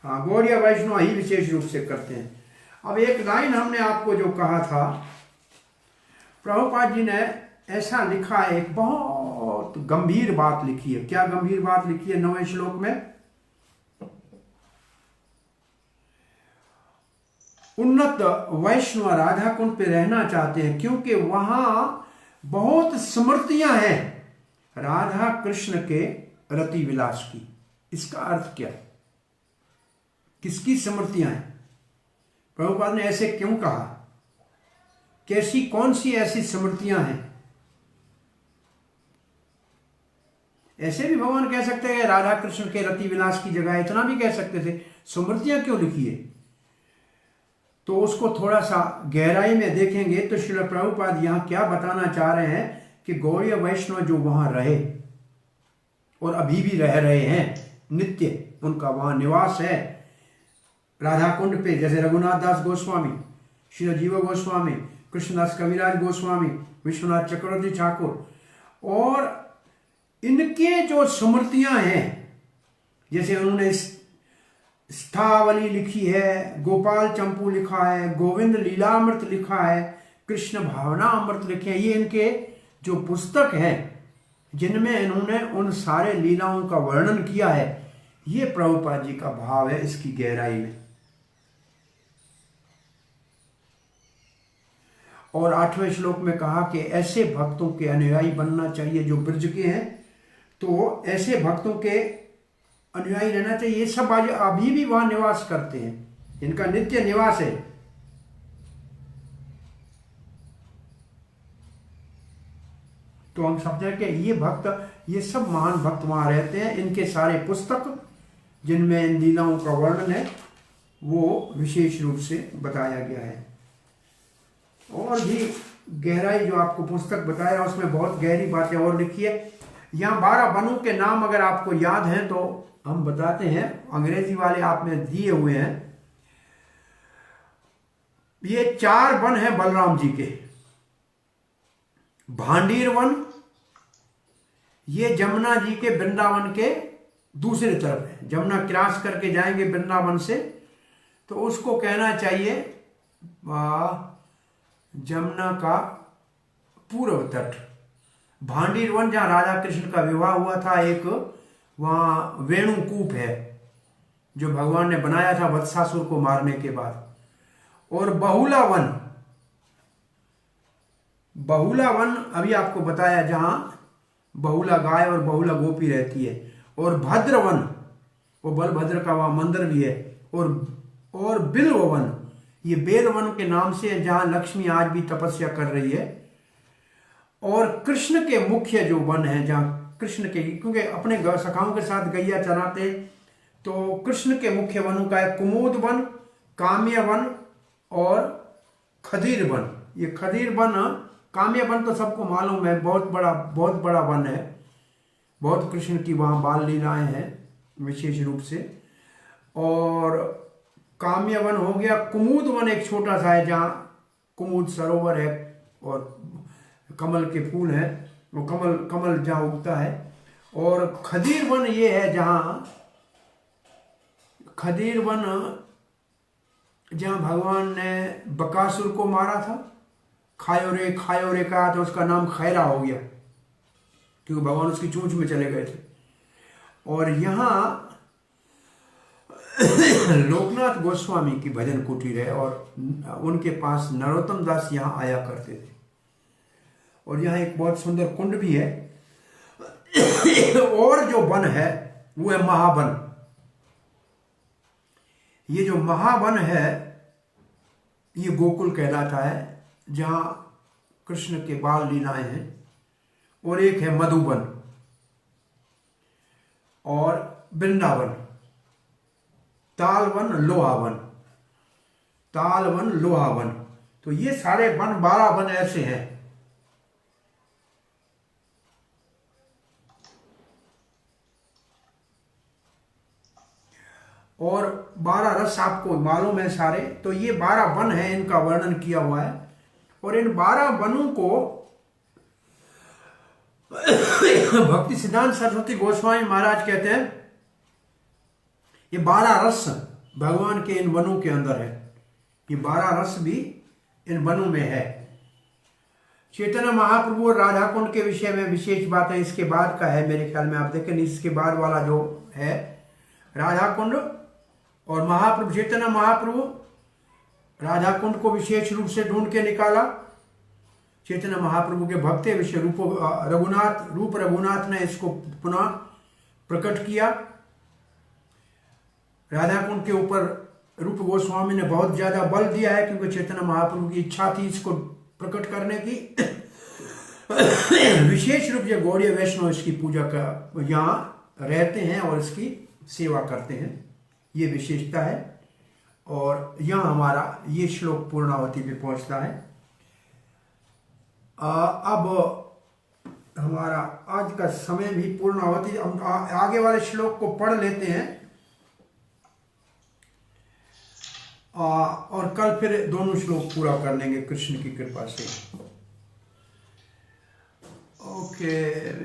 हाँ, गौड़िया वैष्णव ही विशेष रूप से करते हैं। अब एक लाइन हमने आपको जो कहा था, प्रभुपाद जी ने ऐसा लिखा है, एक बहुत गंभीर बात लिखी है। क्या गंभीर बात लिखी है 9वें श्लोक में? उन्नत वैष्णव राधा कुंड पे रहना चाहते हैं क्योंकि वहां बहुत स्मृतियां हैं राधा कृष्ण के रति विलास की। इसका अर्थ क्या है? किसकी स्मृतियां हैं? प्रभुपाद ने ऐसे क्यों कहा? कैसी, कौन सी ऐसी स्मृतियां हैं? ऐसे भी भगवान कह सकते हैं राधा कृष्ण के रति विलास की जगह, इतना भी कह सकते थे। स्मृतियां क्यों लिखी है? तो उसको थोड़ा सा गहराई में देखेंगे तो श्रील प्रभुपाद यहां क्या बताना चाह रहे हैं कि गौड़ीय वैष्णव जो वहां रहे, और अभी भी रह रहे हैं, नित्य उनका वहां निवास है राधा कुंड पे। जैसे रघुनाथ दास गोस्वामी, श्री जीव गोस्वामी, कृष्णदास कविराज गोस्वामी, विश्वनाथ चक्रवर्ती ठाकुर, और इनके जो स्मृतियां हैं, जैसे उन्होंने स्थावली लिखी है, गोपाल चंपू लिखा है, गोविंद लीलामृत लिखा है, कृष्ण भावना अमृत लिखे हैं, ये इनके जो पुस्तक हैं जिनमें इन्होंने उन सारे लीलाओं का वर्णन किया है। ये प्रभुपाद जी का भाव है इसकी गहराई में। और 8वें श्लोक में कहा कि ऐसे भक्तों के अनुयायी बनना चाहिए जो ब्रज के हैं। तो ऐसे भक्तों के अनुयायी रहना चाहिए। ये सब आज अभी भी वहां निवास करते हैं, इनका नित्य निवास है। तो हम समझें कि ये भक्त, ये सब महान भक्त वहां रहते हैं। इनके सारे पुस्तक जिनमें इन लीलाओं का वर्णन है वो विशेष रूप से बताया गया है। और भी गहराई जो आपको पुस्तक बताया उसमें बहुत गहरी बातें और लिखी है। यहाँ 12 वनों के नाम अगर आपको याद हैं तो हम बताते हैं, अंग्रेजी वाले आप में दिए हुए हैं। ये 4 वन हैं बलराम जी के। भांडीर वन, ये जमुना जी के वृंदावन के दूसरी तरफ है। जमुना क्रॉस करके जाएंगे वृंदावन से तो उसको कहना चाहिए जमुना का पूर्व तट। भांडीर वन जहां राधा कृष्ण का विवाह हुआ था, एक वहां वेणुकूप है जो भगवान ने बनाया था वत्सासुर को मारने के बाद। और बहुला वन, बहुला वन अभी आपको बताया जहां बहुला गाय और बहुला गोपी रहती है। और भद्र वन, वो बलभद्र का वहां मंदिर भी है। और बिल्व वन, ये बेल वन के नाम से है जहां लक्ष्मी आज भी तपस्या कर रही है। और कृष्ण के मुख्य जो वन है जहां कृष्ण के, क्योंकि अपने सखाओं के साथ गैया चराते, तो कृष्ण के मुख्य वनों का है कुमुद वन, काम्य वन और खदीर वन। ये खदीर वन, काम्य वन तो सबको मालूम है, बहुत बड़ा वन है। बहुत कृष्ण की वहां बाल लीलाएं हैं विशेष रूप से। और काम्य वन हो गया। कुमुद वन एक छोटा सा है जहां कुमुद सरोवर है और कमल के फूल हैं, वो कमल जहां उगता है। और खदीर वन ये है जहां खदीर वन जहां भगवान ने बकासुर को मारा था। खायो रे कहा तो उसका नाम खैरा हो गया क्योंकि भगवान उसकी चोंच में चले गए थे। और यहां लोकनाथ गोस्वामी की भजन कुटीर है और उनके पास नरोत्तम दास यहां आया करते थे। और यहाँ एक बहुत सुंदर कुंड भी है। और जो वन है वो है महावन। ये जो महावन है ये गोकुल कहलाता है जहां कृष्ण के बाल लीलाएं हैं। और एक है मधुवन और वृंदावन। तालवन, लोहावन, तालवन, लोहावन। तो ये सारे वन 12 वन ऐसे हैं। और 12 रस आपको मालूम है सारे। तो ये 12 वन है, इनका वर्णन किया हुआ है। और इन 12 वनों को भक्ति सिद्धांत सरस्वती गोस्वामी महाराज कहते हैं ये 12 रस भगवान के इन वनों के अंदर है। ये 12 रस भी इन वनों में है। चैतन्य महाप्रभु और राधा कुंड के विषय में विशेष बात है, इसके बाद का है मेरे ख्याल में। आप देखें इसके बाद वाला जो है राधा कुंड और महाप्रभु, चैतन्य महाप्रभु राधा कुंड को विशेष रूप से ढूंढ के निकाला। चैतन्य महाप्रभु के भक्त विषय रूप रघुनाथ ने इसको पुनः प्रकट किया। राधा कुंड के ऊपर रूप गोस्वामी ने बहुत ज्यादा बल दिया है क्योंकि चैतन्य महाप्रभु की इच्छा थी इसको प्रकट करने की। विशेष रूप से गौड़ीय वैष्णव इसकी पूजा का यहाँ रहते हैं और इसकी सेवा करते हैं, ये विशेषता है। और यहाँ हमारा ये श्लोक पूर्णावती पे पहुंचता है। अब हमारा आज का समय भी पूर्ण होती, हम आगे वाले श्लोक को पढ़ लेते हैं और कल फिर दोनों श्लोक पूरा कर लेंगे कृष्ण की कृपा से। ओके,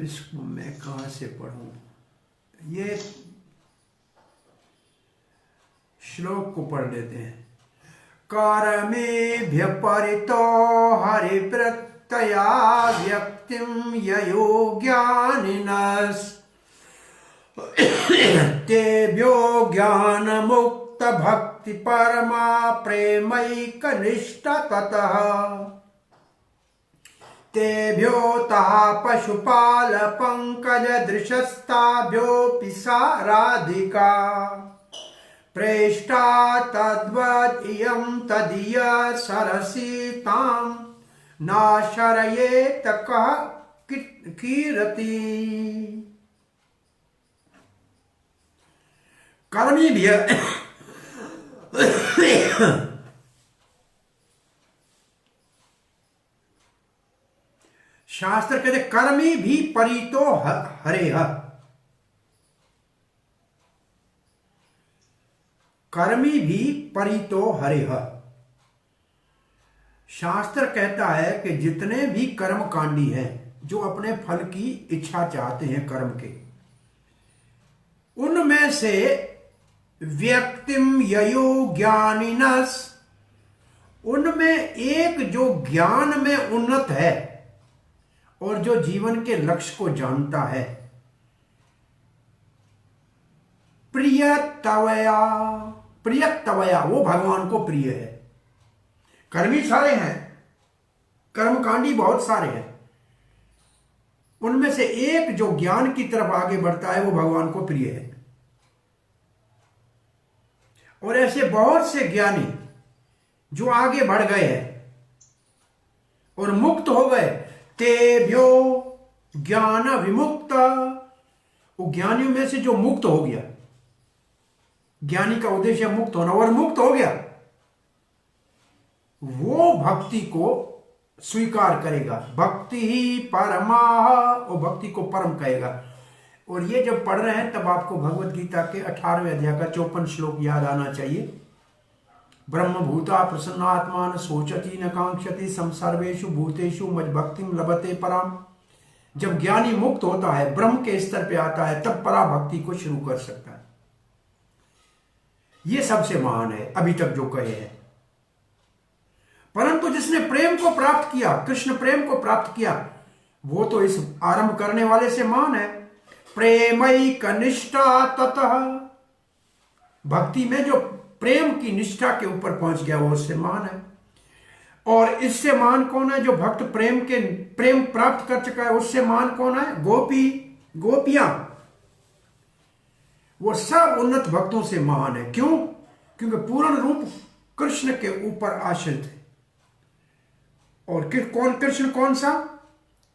इसको मैं कहाँ से पढ़ूं? ये श्लोक को पढ़ लेते हैं। कर्मेभ्य परितो हरिप्रत्यया व्यक्तिं ययो ज्ञानिनस् तेभ्यो ज्ञानमुक्त भक्ति परमा प्रेमैकनिष्ठा ततः तेभ्योऽतः पशुपाल पंकज दृशस्ताभ्योऽपि सा राधिका प्रेष्टा तद्वद् इयं तदीया सरसीतां नाशरयेत कः कीरति। कर्मीभ्य शास्त्र कहते कर्मी भी परितो हरेह, कर्मी भी परितो हरेह। शास्त्र कहता है कि जितने भी कर्मकांडी हैं जो अपने फल की इच्छा चाहते हैं कर्म के, उनमें से व्यक्तिम ययो ज्ञानिनस, उनमें एक जो ज्ञान में उन्नत है और जो जीवन के लक्ष्य को जानता है, प्रियतवया, प्रियतवया वो भगवान को प्रिय है। कर्मी सारे हैं, कर्मकांडी बहुत सारे हैं, उनमें से एक जो ज्ञान की तरफ आगे बढ़ता है वो भगवान को प्रिय है। और ऐसे बहुत से ज्ञानी जो आगे बढ़ गए हैं और मुक्त हो गए, तेभ्यो ज्ञान विमुक्त, वो ज्ञानियों में से जो मुक्त हो गया, ज्ञानी का उद्देश्य मुक्त होना, और मुक्त हो गया वो भक्ति को स्वीकार करेगा। भक्ति ही परमाह, वो भक्ति को परम कहेगा। और ये जब पढ़ रहे हैं तब आपको भगवत गीता के 18वें अध्याय का 54 श्लोक याद आना चाहिए। ब्रह्म भूता प्रसन्नात्मान सोचती न कांक्षति सम सर्वेषु भूतेषु मज भक्तिम लभते पराम। जब ज्ञानी मुक्त होता है, ब्रह्म के स्तर पे आता है, तब पराभक्ति को शुरू कर सकता है। ये सबसे महान है अभी तक जो कहे हैं। परंतु जिसने प्रेम को प्राप्त किया, कृष्ण प्रेम को प्राप्त किया, वो तो इस आरंभ करने वाले से महान है। प्रेमैक निष्ठा ततः, भक्ति में जो प्रेम की निष्ठा के ऊपर पहुंच गया वो उससे महान है। और इससे महान कौन है? जो भक्त प्रेम प्राप्त कर चुका है, उससे महान कौन है? गोपी, गोपियां, वो सब उन्नत भक्तों से महान है। क्यों? क्योंकि पूर्ण रूप कृष्ण के ऊपर आश्रित है। और कृष्ण कौन सा?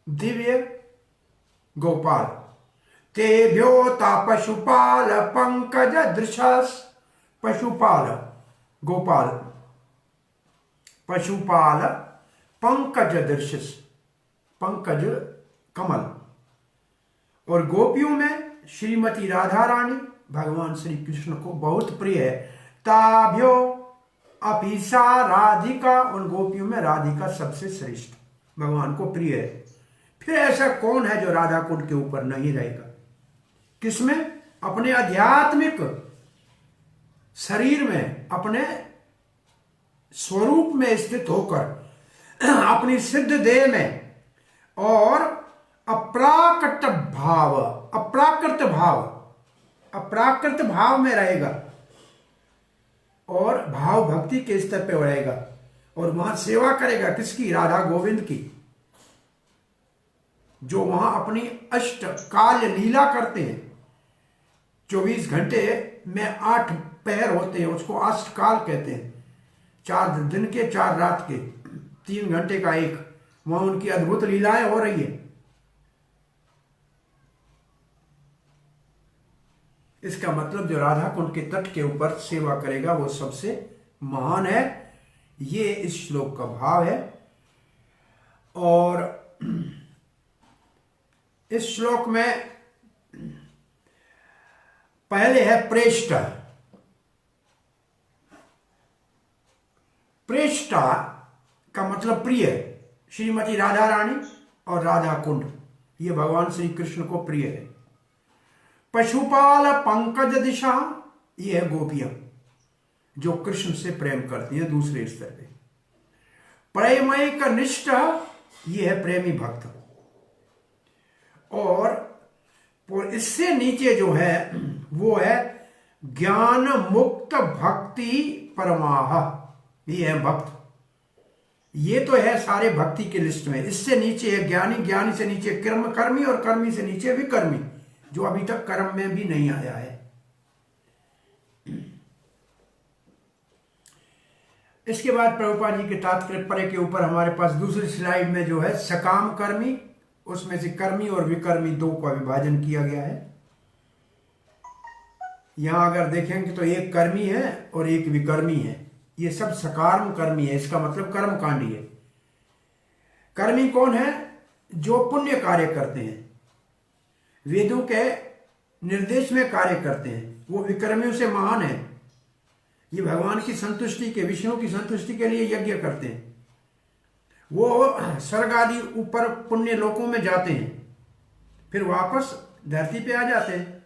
दिव्य गोपाल। तेभ्योता पशुपाल पंकज दृशस, पशुपाल गोपाल, पशुपाल पंकज दृशस, पंकज कमल। और गोपियों में श्रीमती राधा रानी भगवान श्री कृष्ण को बहुत प्रिय है। ताभ्यो अपि सा राधिका, उन गोपियों में राधिका सबसे श्रेष्ठ, भगवान को प्रिय है। फिर ऐसा कौन है जो राधा कुंड के ऊपर नहीं रहेगा? किसमें? अपने आध्यात्मिक शरीर में, अपने स्वरूप में स्थित होकर, अपनी सिद्ध देह में, और अप्राकृत भाव, अप्राकृत भाव, अप्राकृत भाव में रहेगा और भाव भक्ति के स्तर पे रहेगा और वहां सेवा करेगा। किसकी? राधा गोविंद की, जो वहां अपनी अष्ट काल लीला करते हैं। 24 घंटे में 8 पहर होते हैं, उसको अष्ट काल कहते हैं। 4 दिन के 4 रात के, 3 घंटे का एक, वहां उनकी अद्भुत लीलाएं हो रही है। इसका मतलब जो राधा कुंड के तट के ऊपर सेवा करेगा वो सबसे महान है। ये इस श्लोक का भाव है। और इस श्लोक में पहले है प्रेष्ठा। प्रेष्ठा का मतलब प्रिय। श्रीमती राधा रानी और राधा कुंड ये भगवान श्री कृष्ण को प्रिय है। पशुपाल पंकज दिशा ये है गोपियां जो कृष्ण से प्रेम करती हैं दूसरे स्तर पे। प्रेमय का निष्ठ ये है प्रेमी भक्त। और इससे नीचे जो है वो है ज्ञान मुक्त भक्ति परमाह ये है भक्त। ये तो है सारे भक्ति के लिस्ट में। इससे नीचे है ज्ञानी, ज्ञानी से नीचे कर्मी और कर्मी से नीचे विकर्मी जो अभी तक कर्म में भी नहीं आया है। इसके बाद प्रभुपाद जी के तात्पर्य के ऊपर हमारे पास दूसरी स्लाइड में जो है सकाम कर्मी, उसमें से कर्मी और विकर्मी दो का विभाजन किया गया है। यहां अगर देखेंगे तो एक कर्मी है और एक विकर्मी है। ये सब सकाम कर्मी है, इसका मतलब कर्मकांडी है। कर्मी कौन है? जो पुण्य कार्य करते हैं, वेदों के निर्देश में कार्य करते हैं, वो विकर्मियों से महान है। ये भगवान की संतुष्टि के, विष्णु की संतुष्टि के लिए यज्ञ करते हैं। वो स्वर्ग आदि ऊपर पुण्य लोकों में जाते हैं, फिर वापस धरती पे आ जाते हैं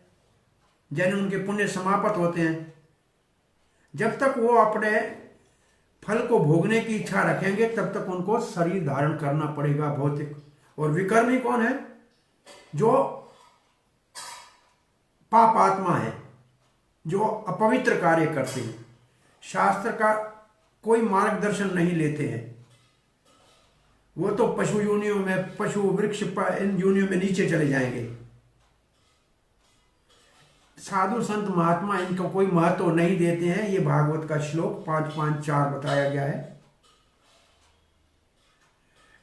जैसे उनके पुण्य समाप्त होते हैं। जब तक वो अपने फल को भोगने की इच्छा रखेंगे तब तक उनको शरीर धारण करना पड़ेगा भौतिक। और विकर्मी कौन है? जो पाप आत्मा है, जो अपवित्र कार्य करते हैं, शास्त्र का कोई मार्गदर्शन नहीं लेते हैं। वो तो पशु योनियों में, पशु वृक्ष इन योनियों में नीचे चले जाएंगे। साधु संत महात्मा इनको कोई महत्व नहीं देते हैं। ये भागवत का श्लोक 5.5.4 बताया गया है।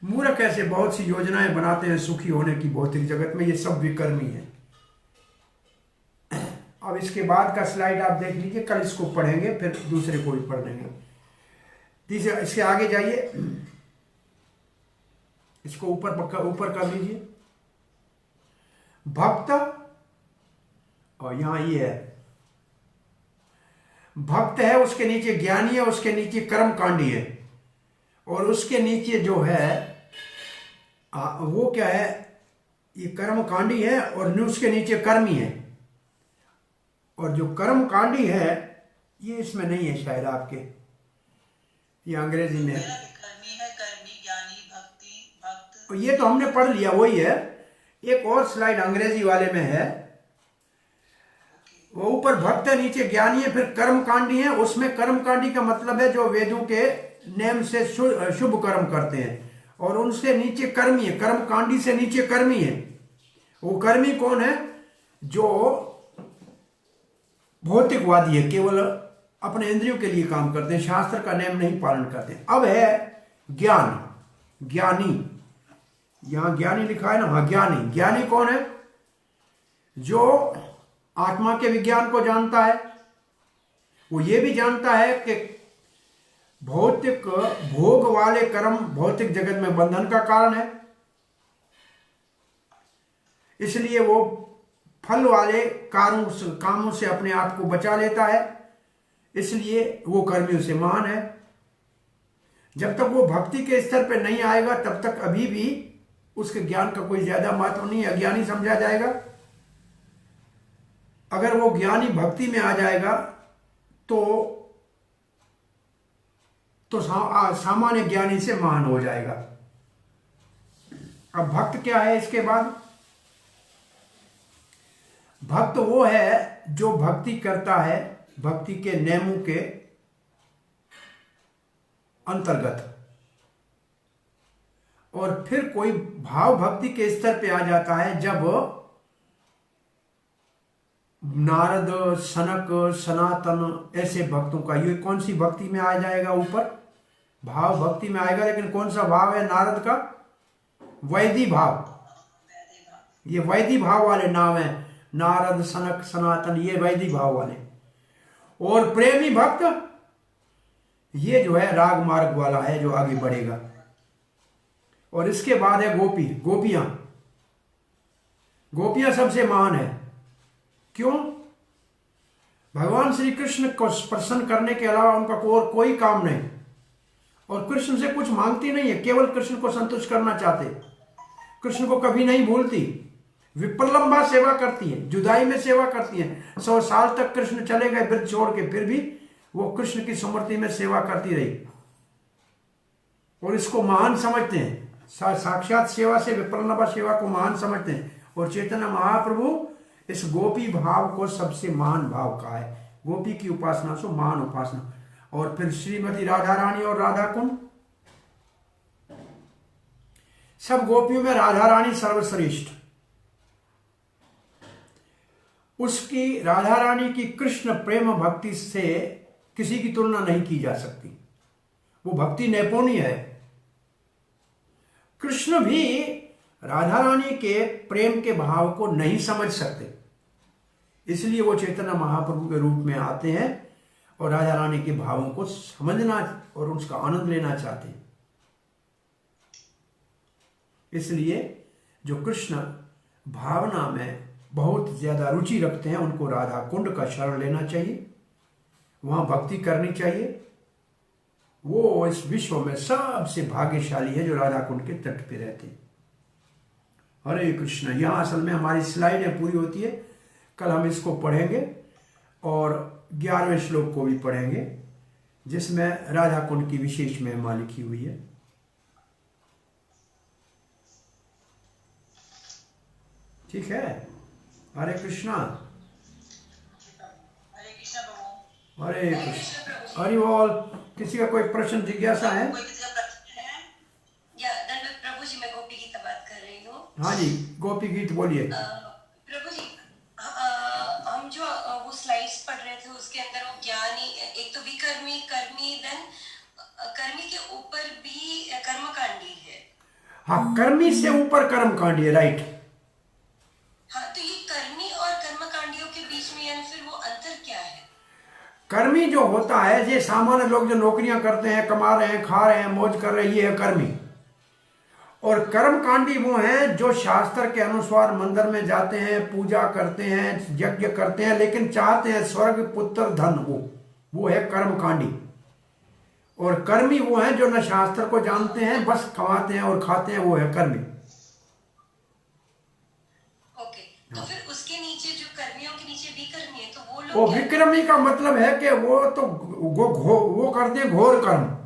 मूर्ख ऐसे बहुत सी योजनाएं बनाते हैं सुखी होने की भौतिक जगत में, ये सब विकर्मी है। अब इसके बाद का स्लाइड आप देख लीजिए, कल इसको पढ़ेंगे फिर दूसरे को भी पढ़ लेंगे। तीसरे इसके आगे जाइए, इसको ऊपर कर लीजिए। भक्त, और यहां ये है भक्त है, उसके नीचे ज्ञानी है, उसके नीचे कर्मकांडी है, और उसके नीचे जो है वो क्या है? ये कर्मकांडी है और उसके नीचे कर्मी है। और जो कर्मकांडी है ये इसमें नहीं है शायद आपके, ये अंग्रेजी में है। कर्मी है, कर्मी, ज्ञानी, भक्ति, भक्त। ये तो हमने पढ़ लिया, वही है। एक और स्लाइड अंग्रेजी वाले में है, वो ऊपर भक्त है, नीचे ज्ञानी है, फिर कर्मकांडी है। उसमें कर्मकांडी का मतलब है जो वेदों के नेम से शुभ कर्म करते हैं, और उनसे नीचे कर्मी है। कर्मकांडी से नीचे कर्मी है। वो कर्मी कौन है? जो भौतिकवादी है, केवल अपने इंद्रियों के लिए काम करते हैं, शास्त्र का नियम नहीं पालन करते हैं। अब है ज्ञान, ज्ञानी। यहां ज्ञानी लिखा है ना, हाँ ज्ञानी। ज्ञानी कौन है? जो आत्मा के विज्ञान को जानता है। वो ये भी जानता है कि भौतिक भोग वाले कर्म भौतिक जगत में बंधन का कारण है, इसलिए वो फल वाले कामों से अपने आप को बचा लेता है, इसलिए वो कर्मियों से महान है। जब तक वो भक्ति के स्तर पे नहीं आएगा तब तक अभी भी उसके ज्ञान का कोई ज्यादा महत्व नहीं, अज्ञानी समझा जाएगा। अगर वो ज्ञानी भक्ति में आ जाएगा तो सामान्य ज्ञानी से महान हो जाएगा। अब भक्त क्या है? इसके बाद भक्त वो है जो भक्ति करता है भक्ति के नियमों के अंतर्गत, और फिर कोई भाव भक्ति के स्तर पे आ जाता है जब नारद, सनक, सनातन ऐसे भक्तों का, ये कौन सी भक्ति में आ जाएगा? ऊपर भाव भक्ति में आएगा। लेकिन कौन सा भाव है नारद का? वैदी भाव। ये वैदी भाव वाले नाम है, नारद, सनक, सनातन, ये वैदी भाव वाले। और प्रेमी भक्त ये जो है राग मार्ग वाला है जो आगे बढ़ेगा। और इसके बाद है गोपियां। गोपियां सबसे महान है। क्यों? भगवान श्री कृष्ण को प्रसन्न करने के अलावा उनका और कोई काम नहीं, और कृष्ण से कुछ मांगती नहीं है, केवल कृष्ण को संतुष्ट करना चाहते। कृष्ण को कभी नहीं भूलती, विप्रलंबा सेवा करती है, जुदाई में सेवा करती है। 100 साल तक कृष्ण चले गए ब्रज छोड़ के, फिर भी वो कृष्ण की स्मृति में सेवा करती रही, और इसको महान समझते हैं। साक्षात सेवा से विप्रलंबा सेवा को महान समझते हैं। और चैतन्य महाप्रभु इस गोपी भाव को सबसे महान भाव कहा है। गोपी की उपासना से महान उपासना। और फिर श्रीमती राधा रानी और राधा कुंड, सब गोपियों में राधा रानी सर्वश्रेष्ठ। उसकी राधा रानी की कृष्ण प्रेम भक्ति से किसी की तुलना नहीं की जा सकती। वो भक्ति नैपुण्य है। कृष्ण भी राधा रानी के प्रेम के भाव को नहीं समझ सकते, इसलिए वो चैतन्य महाप्रभु के रूप में आते हैं और राधा रानी के भावों को समझना और उसका आनंद लेना चाहते हैं। इसलिए जो कृष्ण भावना में बहुत ज्यादा रुचि रखते हैं, उनको राधा कुंड का शरण लेना चाहिए, वहां भक्ति करनी चाहिए। वो इस विश्व में सबसे भाग्यशाली है जो राधा कुंड के तट पे रहते हैं। हरे कृष्ण। यहाँ असल में हमारी स्लाइडें पूरी होती है, कल हम इसको पढ़ेंगे और 11वें श्लोक को भी पढ़ेंगे, जिसमें राधा कुंड की विशेष महिमा लिखी हुई है। ठीक है। हरे कृष्णा। हरे कृष्ण प्रभु। हरे कृष्ण। हरि बोल। किसी का कोई प्रश्न जिज्ञासा है? कोई किसी का प्रश्न है? या दंडवत प्रभु जी, मैं गोपी की बात कर रही हूँ। हाँ जी, गोपी गीत बोलिए। प्रभु जी, हम जो वो स्लाइड्स पढ़ रहे थे उसके अंदर वो ज्ञानी, एक तो विकर्मी, कर्मी, देन कर्मी के ऊपर भी कर्मकांडी है। हाँ, कर्मी से ऊपर कर्मकांडी है, राइट। हाँ, तो ये कर्मी और कर्मकांडियों के बीच में यानी फिर वो अंतर क्या है? कर्मी जो होता है, ये सामान्य लोग जो नौकरियां करते हैं, कमा रहे हैं, खा रहे हैं, मौज कर रहे हैं, ये है कर्मी। और कर्मकांडी वो हैं जो शास्त्र के अनुसार मंदिर में जाते हैं, पूजा करते हैं, यज्ञ करते हैं, लेकिन चाहते हैं स्वर्ग, पुत्र, धन। वो है कर्मकांडी। और कर्मी वो हैं जो न शास्त्र को जानते हैं, बस कमाते हैं और खाते हैं, वो है कर्मी। ओके, तो फिर उसके नीचे जो कर्मियों के नीचे विकर्मी है, तो वो वो लोग विक्रमी का मतलब है कि वो तो वो करते हैं घोर कर्म।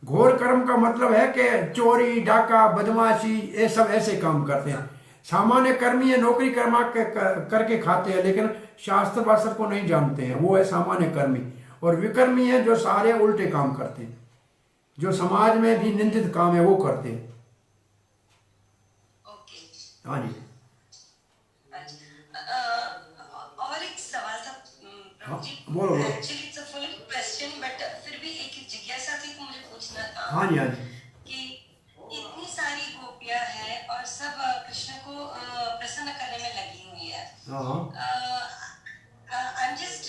घोर कर्म का मतलब है कि चोरी, डाका, बदमाशी, ये सब ऐसे काम करते हैं। सामान्य कर्मी है, नौकरी करके खाते हैं, लेकिन शास्त्र वास्त्र को नहीं जानते हैं, वो है सामान्य कर्मी। और विकर्मी है जो सारे उल्टे काम करते हैं, जो समाज में भी निंदित काम है वो करते हैं। ओके। हाँ जी। और एक सवाल था प्रभु जी। बोलो। Actually it's a full question, but फिर भी एक जिज्ञासा थी तो मुझे पूछना था। हाँ जी, हाँ जी। कि इतनी सारी गोपियां हैं और सब कृष्ण को प्रसन्न करने में लगी हुई है। हाँ I'm just,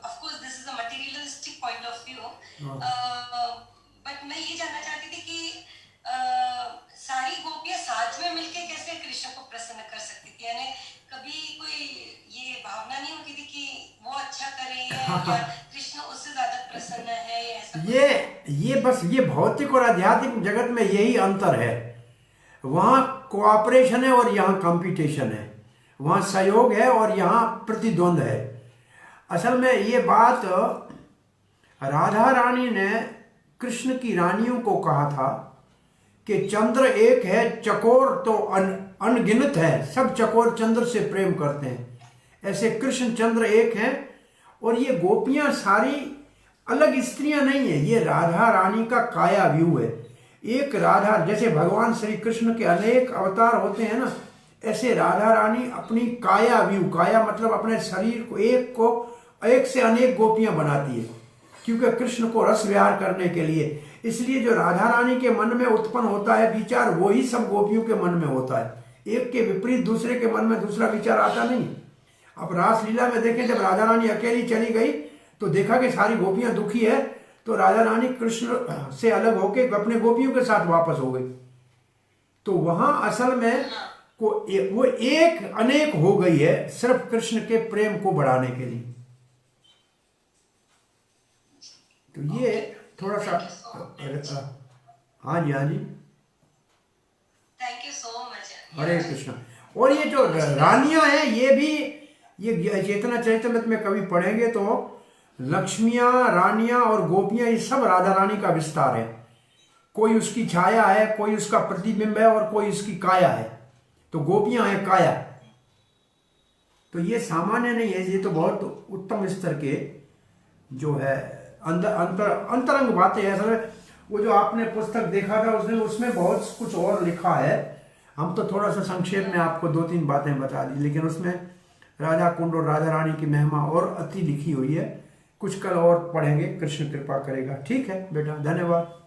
of course, this is a materialistic point of view. But मैं ये जानना चाहती थी कि सारी गोपियां साथ में मिलके कैसे कृष्ण को प्रसन्न कर सकती थी? यानी कभी कोई ये भावना नहीं होती थी कि वो अच्छा करें या कृष्ण उससे ज्यादा प्रसन्न है या ऐसा? ये बस ये भौतिक और आध्यात्मिक जगत में यही अंतर है। वहाँ कोऑपरेशन है और यहाँ कंपटीशन है, वहाँ सहयोग है और यहाँ प्रतिद्वंद है। असल में ये बात राधा रानी ने कृष्ण की रानियों को कहा था कि चंद्र एक है, चकोर तो अनगिनत है, सब चकोर चंद्र से प्रेम करते हैं। ऐसे कृष्ण चंद्र एक हैं और ये गोपियां सारी अलग स्त्रियां नहीं है, ये राधा रानी का काया व्यू है। एक राधा, जैसे भगवान श्री कृष्ण के अनेक अवतार होते हैं ना, ऐसे राधा रानी अपनी काया व्यू, काया मतलब अपने शरीर को एक से अनेक गोपियां बनाती है, क्योंकि कृष्ण को रस विहार करने के लिए। इसलिए जो राधा रानी के मन में उत्पन्न होता है विचार, वही सब गोपियों के मन में होता है। एक के विपरीत दूसरे के मन में दूसरा विचार आता नहीं। अब रासलीला में देखें, जब राधा रानी अकेली चली गई तो देखा कि सारी गोपियां दुखी है, तो राधा रानी कृष्ण से अलग होकर अपने गोपियों के साथ वापस हो गई। तो वहां असल में वो एक अनेक हो गई है सिर्फ कृष्ण के प्रेम को बढ़ाने के लिए। तो ये थोड़ा सा हाँ जी, हाँ जी, थैंक यू सो मच। हरे कृष्णा। और ये जो रानियां हैं, ये भी ये चेतना चरितमृत में कभी पढ़ेंगे तो लक्ष्मियां, रानियां और गोपियां, ये सब राधा रानी का विस्तार है। कोई उसकी छाया है, कोई उसका प्रतिबिंब है और कोई उसकी काया है। तो गोपियां हैं काया। तो ये सामान्य नहीं है, ये तो बहुत उत्तम स्तर के जो है अंतरंग बातें हैं। असल वो जो आपने पुस्तक देखा था उसमें बहुत कुछ और लिखा है। हम तो थोड़ा सा संक्षेप में आपको 2-3 बातें बता दी, लेकिन उसमें राधा कुंड और राधा रानी की महिमा और अति लिखी हुई है। कुछ कल और पढ़ेंगे, कृष्ण कृपा करेगा। ठीक है बेटा, धन्यवाद।